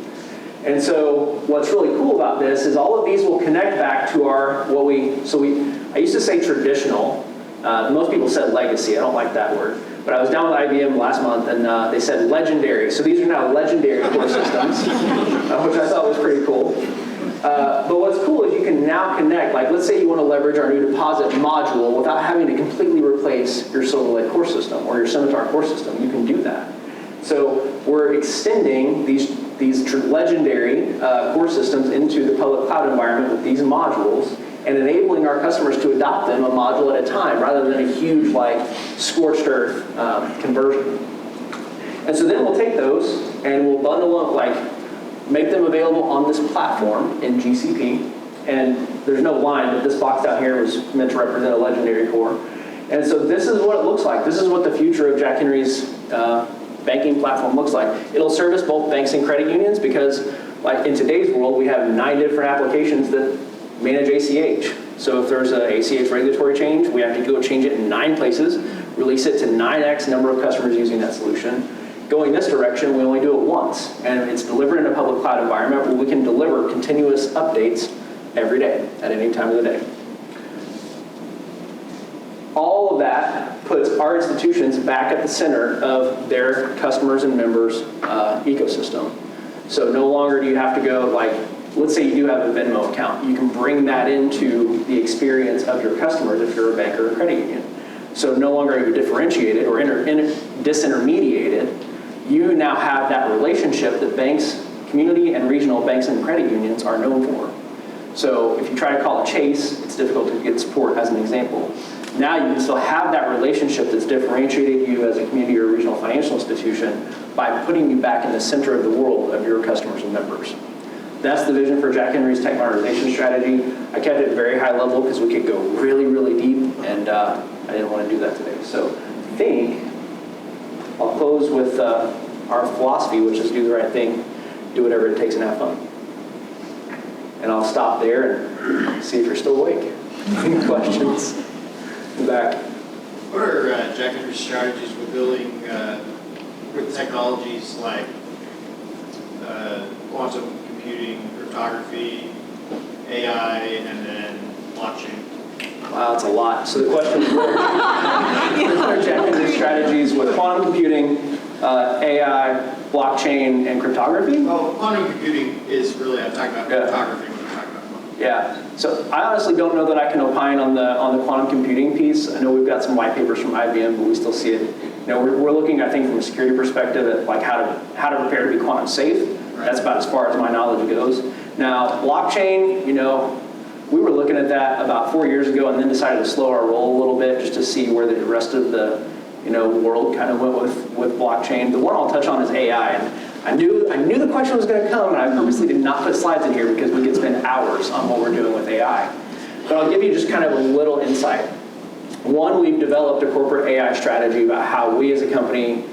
And so what's really cool about this is all of these will connect back to I used to say traditional. Most people said legacy. I don't like that word. But I was down with IBM last month, and they said legendary. So these are now legendary core systems, which I thought was pretty cool. But what's cool is you can now connect, let's say you want to leverage our new deposit module without having to completely replace your Silver Lake core system or your Scimitar core system. You can do that. So we're extending these legendary core systems into the public cloud environment with these modules and enabling our customers to adopt them a module at a time rather than a huge scorched earth conversion. And so then we'll take those and we'll bundle them, make them available on this platform in GCP. And there's no line, but this box down here was meant to represent a legendary core. And so this is what it looks like. This is what the future of Jack Henry's banking platform looks like. It'll service both banks and credit unions because, in today's world, we have 9 different applications that manage ACH. So if there's an ACH regulatory change, we have to go change it in 9 places, release it to 9x number of customers using that solution. Going this direction, we only do it once, and it's delivered in a public cloud environment where we can deliver continuous updates every day, at any time of the day. All of that puts our institutions back at the center of their customers and members' ecosystem. So no longer do you have to go, let's say you do have a Venmo account. You can bring that into the experience of your customers if you're a bank or a credit union. So no longer are you differentiated or disintermediated. You now have that relationship that banks, community and regional banks and credit unions are known for. So if you try to call a Chase, it's difficult to get support as an example. Now you can still have that relationship that's differentiated you as a community or regional financial institution by putting you back in the center of the world of your customers and members. That's the vision for Jack Henry's tech modernization strategy. I kept it very high level because we could go really, really deep, and I didn't want to do that today. So I think I'll close with our philosophy, which is do the right thing, do whatever it takes, and have fun. And I'll stop there and see if you're still awake. Any questions? In the back. What are Jack Henry's strategies with building with technologies like quantum computing, cryptography, AI, and then blockchain? Wow, that's a lot. So the question is, what are Jack Henry's strategies with quantum computing, AI, blockchain, and cryptography? Well, quantum computing is really, I'm talking about cryptography when I'm talking about quantum. Yeah. So I honestly don't know that I can opine on the quantum computing piece. I know we've got some white papers from IBM, but we still see it. We're looking, I think, from a security perspective at how to prepare to be quantum safe. Right. That's about as far as my knowledge goes. Now, blockchain, we were looking at that about 4 years ago and then decided to slow our roll a little bit just to see where the rest of the world kind of went with blockchain. The one I'll touch on is AI. And I knew the question was going to come, and I purposely did not put slides in here because we could spend hours on what we're doing with AI. But I'll give you just kind of a little insight. One, we've developed a corporate AI strategy about how we as a company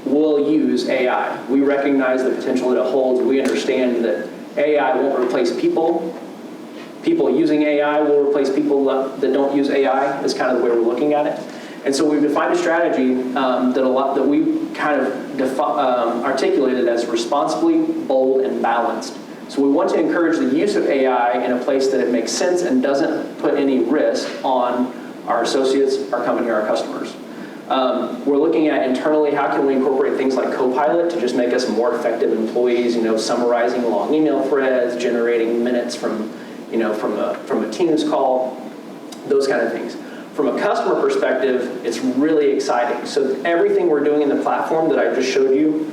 will use AI. We recognize the potential that it holds. We understand that AI won't replace people. People using AI will replace people that don't use AI, is kind of the way we're looking at it. And so we've defined a strategy that we kind of articulated as responsibly, bold, and balanced. So we want to encourage the use of AI in a place that it makes sense and doesn't put any risk on our associates, our company, or our customers. We're looking at internally, how can we incorporate things like Copilot to just make us more effective employees, summarizing long email threads, generating minutes from a Teams call, those kind of things. From a customer perspective, it's really exciting. So everything we're doing in the platform that I just showed you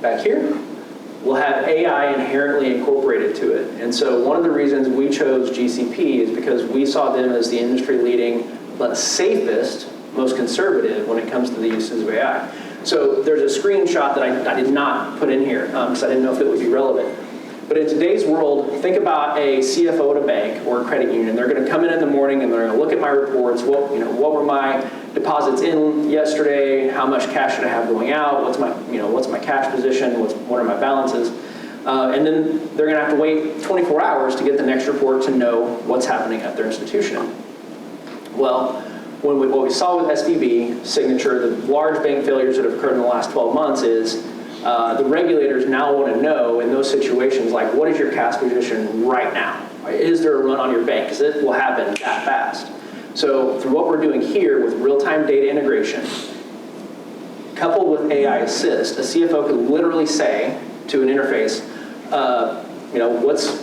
back here will have AI inherently incorporated to it. And so one of the reasons we chose GCP is because we saw them as the industry leading, but safest, most conservative when it comes to the uses of AI. So there's a screenshot that I did not put in here because I didn't know if it would be relevant. But in today's world, think about a CFO at a bank or a credit union. They're going to come in the morning and they're going to look at my reports. What were my deposits in yesterday? How much cash should I have going out? What's my cash position? What are my balances? And then they're going to have to wait 24 hours to get the next report to know what's happening at their institution. Well, what we saw with SVB, Signature, the large bank failures that have occurred in the last 12 months is the regulators now want to know in those situations, like, what is your cash position right now? Is there a run on your bank? Because it will happen that fast. So through what we're doing here with real-time data integration, coupled with AI Assist, a CFO could literally say to an interface,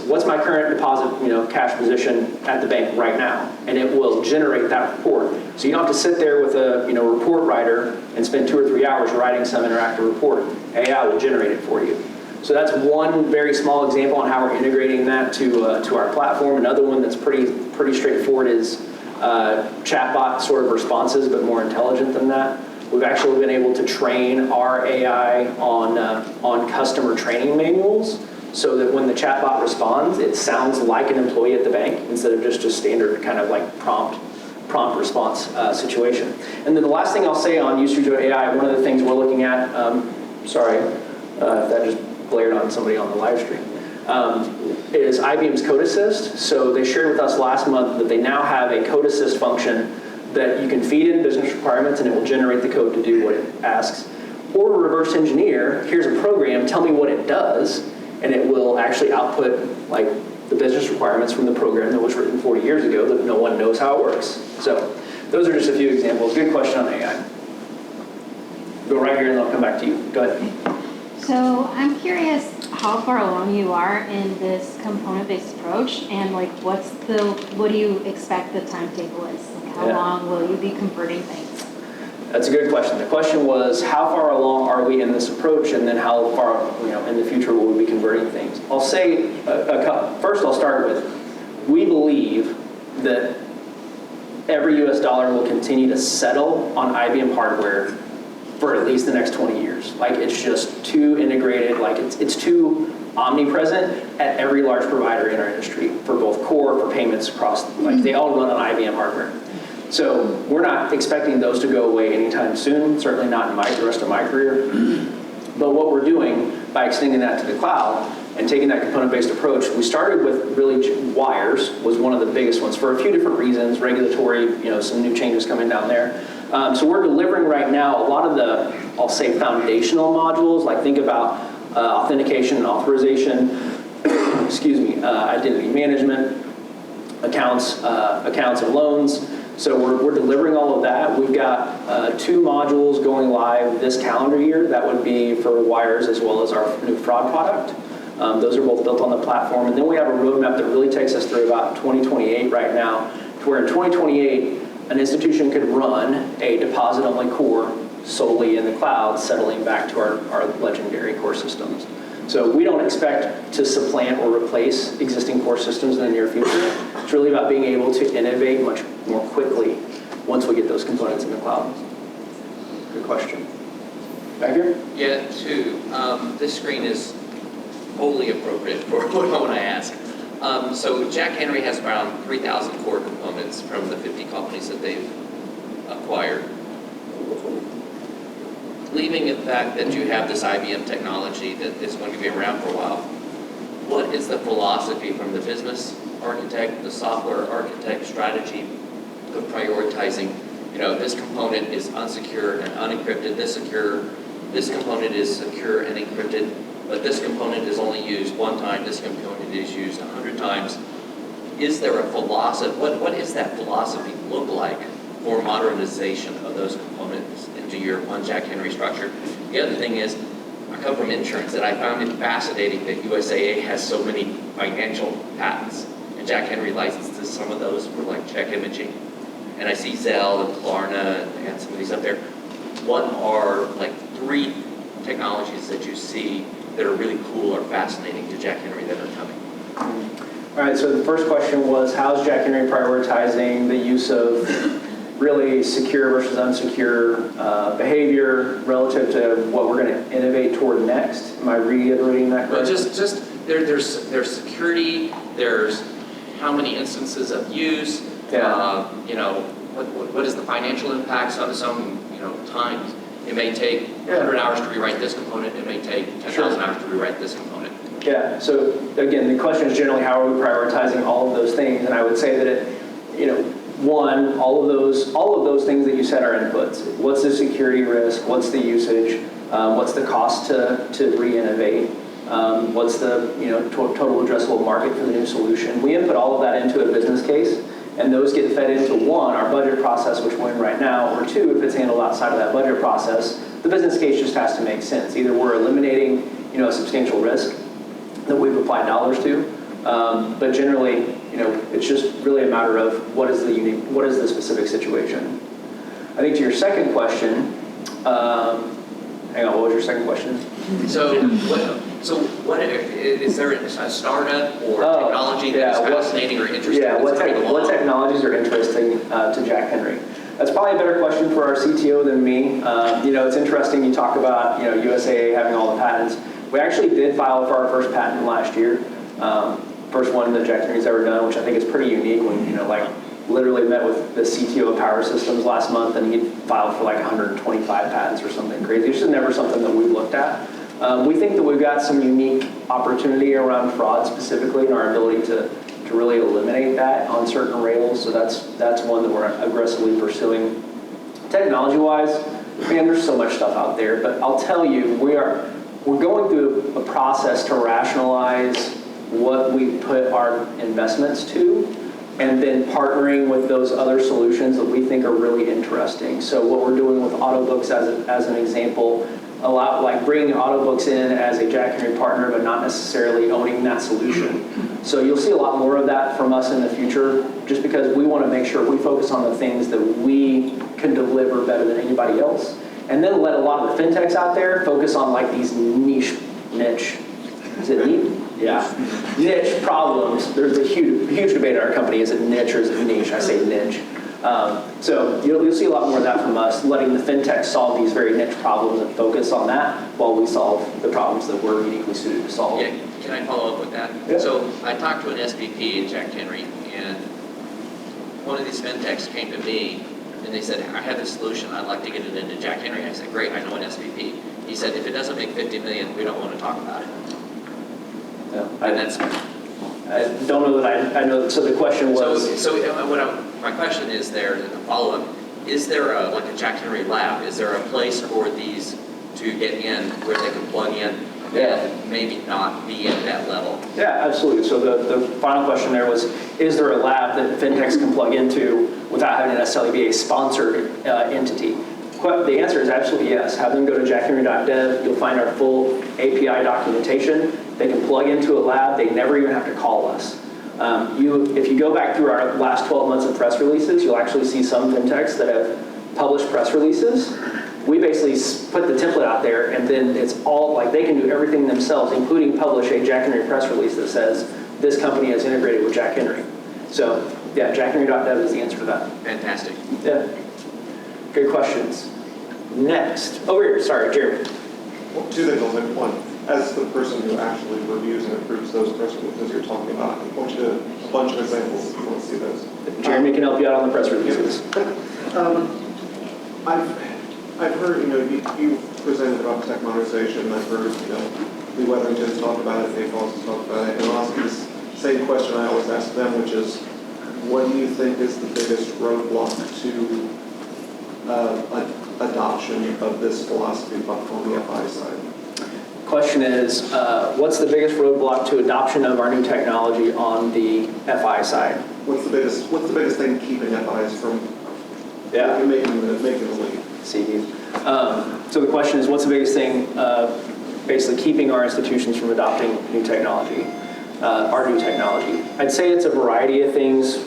what's my current deposit, cash position at the bank right now? And it will generate that report. So you don't have to sit there with a report writer and spend 2 or 3 hours writing some interactive report. AI will generate it for you. So that's one very small example on how we're integrating that to our platform. Another one that's pretty straightforward is chatbot sort of responses, but more intelligent than that. We've actually been able to train our AI on customer training manuals, so that when the chatbot responds, it sounds like an employee at the bank instead of just a standard kind of like prompt response situation. And then the last thing I'll say on usage of AI, one of the things we're looking at, sorry, that just blared on somebody on the live stream, is IBM's Code Assist. So they shared with us last month that they now have a Code Assist function that you can feed in business requirements and it will generate the code to do what it asks. Or reverse engineer, here's a program, tell me what it does, and it will actually output like the business requirements from the program that was written 40 years ago that no one knows how it works. So those are just a few examples. Good question on AI. Go right here and I'll come back to you. Go ahead. So I'm curious how far along you are in this component-based approach, and like what do you expect the timetable is? Like how long will you be converting things? That's a good question. The question was, how far along are we in this approach, and then how far in the future will we be converting things? I'll say, first I'll start with, we believe that every US dollar will continue to settle on IBM hardware for at least the next 20 years. Like, it's just too integrated, like it's too omnipresent at every large provider in our industry for both core, for payments across, like they all run on IBM hardware. So we're not expecting those to go away anytime soon, certainly not in the rest of my career. But what we're doing by extending that to the cloud and taking that component-based approach, we started with really wires was one of the biggest ones for a few different reasons, regulatory, some new changes coming down there. So we're delivering right now a lot of the, I'll say, foundational modules, like think about authentication and authorization, identity management, accounts and loans. So we're delivering all of that. We've got 2 modules going live this calendar year. That would be for wires as well as our new fraud product. Those are both built on the platform. And then we have a roadmap that really takes us through about 2028 right now, to where in 2028, an institution could run a deposit-only core solely in the cloud, settling back to our legendary core systems. So we don't expect to supplant or replace existing core systems in the near future. It's really about being able to innovate much more quickly once we get those components in the cloud. Good question. Back here? Yeah, this screen is wholly appropriate for what I want to ask. So Jack Henry has around 3,000 core components from the 50 companies that they've acquired. leaving the fact that you have this IBM technology that is going to be around for a while, what is the philosophy from the business architect, the software architect strategy of prioritizing, this component is unsecure and unencrypted, this component is secure and encrypted, but this component is only used one time, this component is used 100 times. Is there a philosophy, what is that philosophy look like for modernization of those components into your one Jack Henry structure? The other thing is, I come from insurance, and I found it fascinating that USAA has so many financial patents, and Jack Henry licenses some of those for like check imaging. And I see Zell and Klarna and some of these up there. What are like 3 technologies that you see that are really cool or fascinating to Jack Henry that are coming? All right, so the first question was, how's Jack Henry prioritizing the use of really secure versus unsecure behavior relative to what we're going to innovate toward next? Am I reiterating that correctly? Well, there's security, there's how many instances of use, Yeah. What is the financial impact on some, times. It may take 100 hours to rewrite this component, it may take 10,000 hours to rewrite this component. Yeah, so again, the question is generally how are we prioritizing all of those things? And I would say that one, all of those things that you said are inputs. What's the security risk? What's the usage? What's the cost to re-innovate? What's the total addressable market for the new solution? We input all of that into a business case, and those get fed into 1, our budget process, which we're in right now, or 2, if it's handled outside of that budget process, the business case just has to make sense. Either we're eliminating a substantial risk that we've applied dollars to, but generally, it's just really a matter of what is the specific situation. I think to your second question, hang on, what was your second question? So what is there a startup or technology that is fascinating or interesting? Yeah, what technologies are interesting to Jack Henry? That's probably a better question for our CTO than me. It's interesting you talk about USAA having all the patents. We actually did file for our first patent last year. First one that Jack Henry's ever done, which I think is pretty unique when, literally met with the CTO of Power Systems last month, and he filed for like 125 patents or something crazy. It's just never something that we've looked at. We think that we've got some unique opportunity around fraud specifically, and our ability to really eliminate that on certain rails. So that's one that we're aggressively pursuing. Technology-wise, man, there's so much stuff out there. But I'll tell you, we're going through a process to rationalize what we put our investments to, and then partnering with those other solutions that we think are really interesting. So what we're doing with Autobooks as an example, a lot like bringing Autobooks in as a Jack Henry partner, but not necessarily owning that solution. So you'll see a lot more of that from us in the future, just because we want to make sure we focus on the things that we can deliver better than anybody else. And then let a lot of the fintechs out there focus on like these niche, is it niche? Yeah, niche problems. There's a huge debate at our company, is it niche or is it niche? I say niche. So you'll see a lot more of that from us, letting the fintechs solve these very niche problems and focus on that while we solve the problems that we're uniquely suited to solve. Yeah, can I follow up with that? Yeah. So I talked to an SVP at Jack Henry, and one of these fintechs came to me, and they said, I have a solution, I'd like to get it into Jack Henry. I said, great, I know an SVP. He said, if it doesn't make 50 million, we don't want to talk about it. Yeah, And that's I don't know that I know. So the question was. My question is there, the follow-up, is there a Jack Henry lab? Is there a place for these to get in where they can plug in and maybe not be at that level? Yeah, absolutely. So the final question there was, is there a lab that fintechs can plug into without having to necessarily be a sponsored entity? The answer is absolutely yes. Have them go to jackhenry.dev. You'll find our full API documentation. They can plug into a lab. They never even have to call us. If you go back through our last 12 months of press releases, you'll actually see some fintechs that have published press releases. We basically put the template out there, and then it's all like they can do everything themselves, including publish a Jack Henry press release that says this company is integrated with Jack Henry. So yeah, jackhenry.dev is the answer to that. Fantastic. Yeah. Good questions. Next, over here. Sorry, Jeremy. Well, 2 things I'll say. One, as the person who actually reviews and approves those press releases you're talking about, I want you to a bunch of examples if you want to see those. Jeremy can help you out on the press releases. I've heard, you presented about tech modernization, I've heard, Lee Weatherington's talked about it, Dave Falls has talked about it, and I'll ask you this same question I always ask them, which is, what do you think is the biggest roadblock to adoption of this philosophy on the FI side? Question is, what's the biggest roadblock to adoption of our new technology on the FI side? What's the biggest thing keeping FIs from making the leap? So the question is, what's the biggest thing basically keeping our institutions from adopting new technology, our new technology? I'd say it's a variety of things.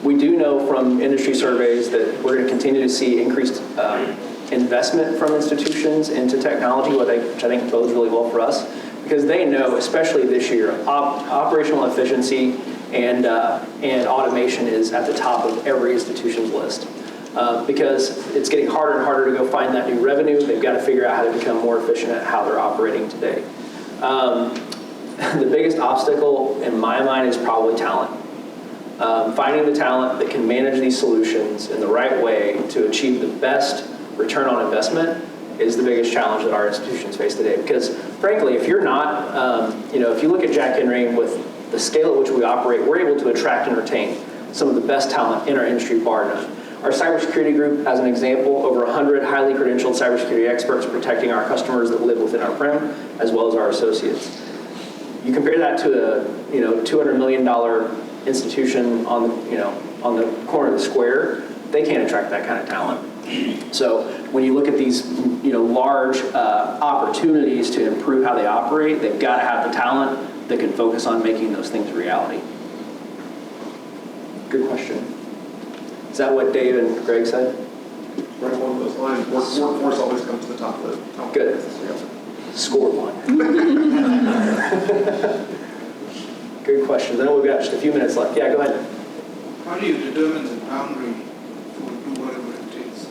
We do know from industry surveys that we're going to continue to see increased investment from institutions into technology, which I think bodes really well for us, because they know, especially this year, operational efficiency and automation is at the top of every institution's list. Because it's getting harder and harder to go find that new revenue. They've got to figure out how to become more efficient at how they're operating today. The biggest obstacle in my mind is probably talent. Finding the talent that can manage these solutions in the right way to achieve the best return on investment is the biggest challenge that our institutions face today. Because frankly, if you're not, if you look at Jack Henry with the scale at which we operate, we're able to attract and retain some of the best talent in our industry, bar none. Our cybersecurity group, as an example, over 100 highly credentialed cybersecurity experts protecting our customers that live within our prem, as well as our associates. You compare that to a $200 million institution on the corner of the square, they can't attract that kind of talent. So when you look at these large opportunities to improve how they operate, they've got to have the talent that can focus on making those things a reality. Good question. Is that what Dave and Greg said? Right along those lines, workforce always comes to the top of the top. Good. Yeah. Score one. Good questions. I know we've got just a few minutes left. Yeah, go ahead. How do you determine the boundary for do whatever it takes?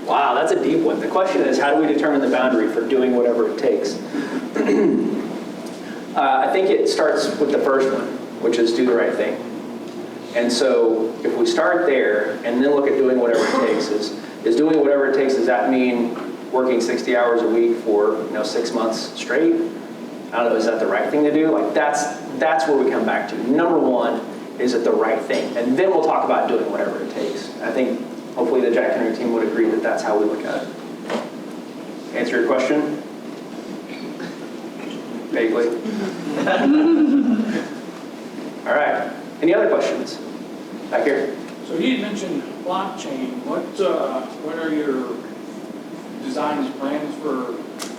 Wow, that's a deep one. The question is, how do we determine the boundary for doing whatever it takes? I think it starts with the first one, which is do the right thing. And so if we start there and then look at doing whatever it takes, is doing whatever it takes, does that mean working 60 hours a week for 6 months straight? I don't know, is that the right thing to do? Like that's where we come back to. Number one, is it the right thing? And then we'll talk about doing whatever it takes. I think hopefully the Jack Henry team would agree that that's how we look at it. Answer your question? Vaguely. All right. Any other questions? Back here. So you mentioned blockchain. What are your designs, plans for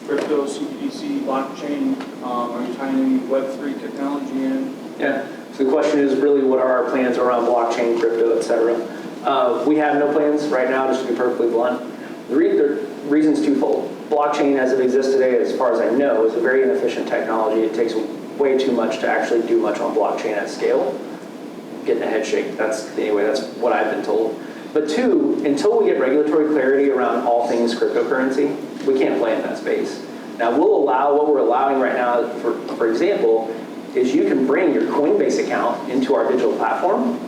crypto, CBDC, blockchain? Are you tying any Web3 technology in? Yeah. So the question is really what are our plans around blockchain, crypto, et cetera? We have no plans right now, just to be perfectly blunt. The reason's twofold. Blockchain, as it exists today, as far as I know, is a very inefficient technology. It takes way too much to actually do much on blockchain at scale. Getting a head shake. That's what I've been told. But two, until we get regulatory clarity around all things cryptocurrency, we can't play in that space. Now what we're allowing right now, for example, is you can bring your Coinbase account into our digital platform.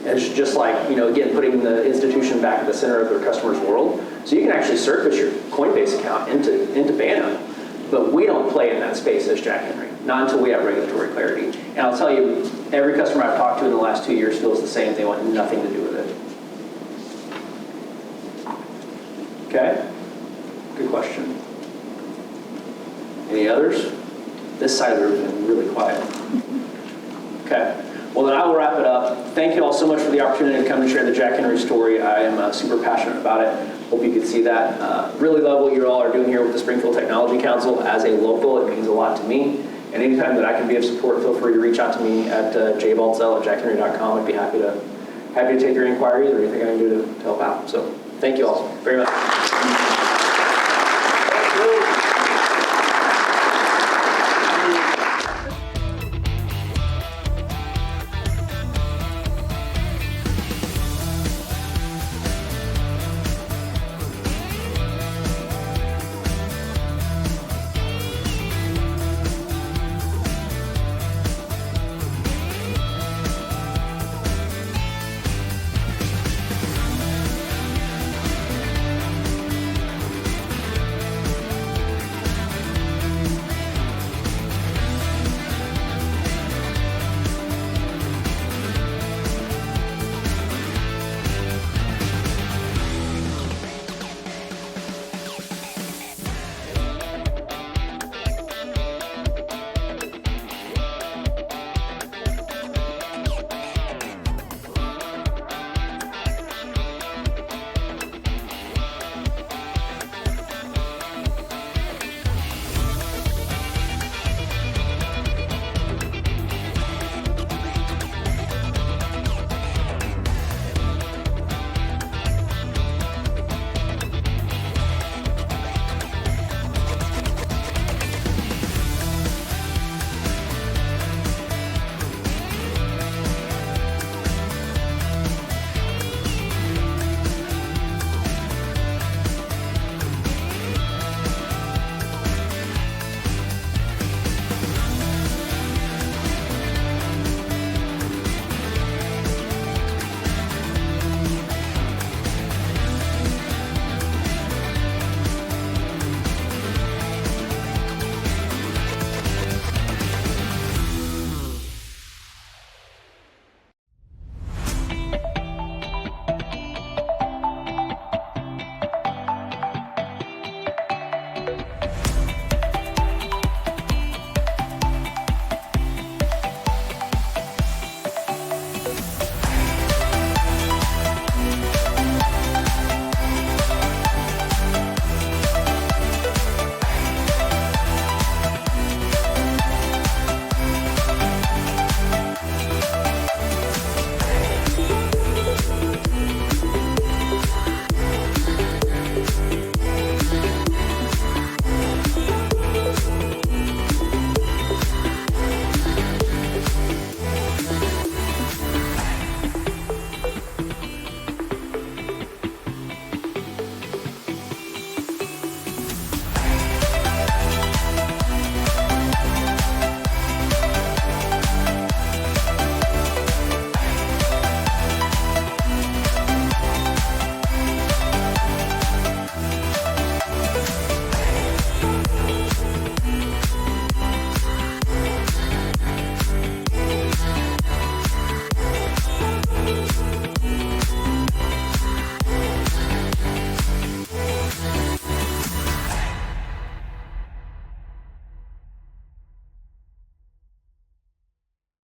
It's just like, again, putting the institution back at the center of their customer's world. So you can actually surface your Coinbase account into Banno. But we don't play in that space as Jack Henry, not until we have regulatory clarity. And I'll tell you, every customer I've talked to in the last 2 years feels the same. They want nothing to do with it. Okay? Good question. Any others? This side of the room has been really quiet. Okay. Well, then I will wrap it up. Thank you all so much for the opportunity to come and share the Jack Henry story. I am super passionate about it. Hope you could see that. Really love what you all are doing here with the Springfield Technology Council. As a local, it means a lot to me. And anytime that I can be of support, feel free to reach out to me at jbaltzell@jackhenry.com. I'd be happy to take your inquiries or anything I can do to help out. So thank you all very much.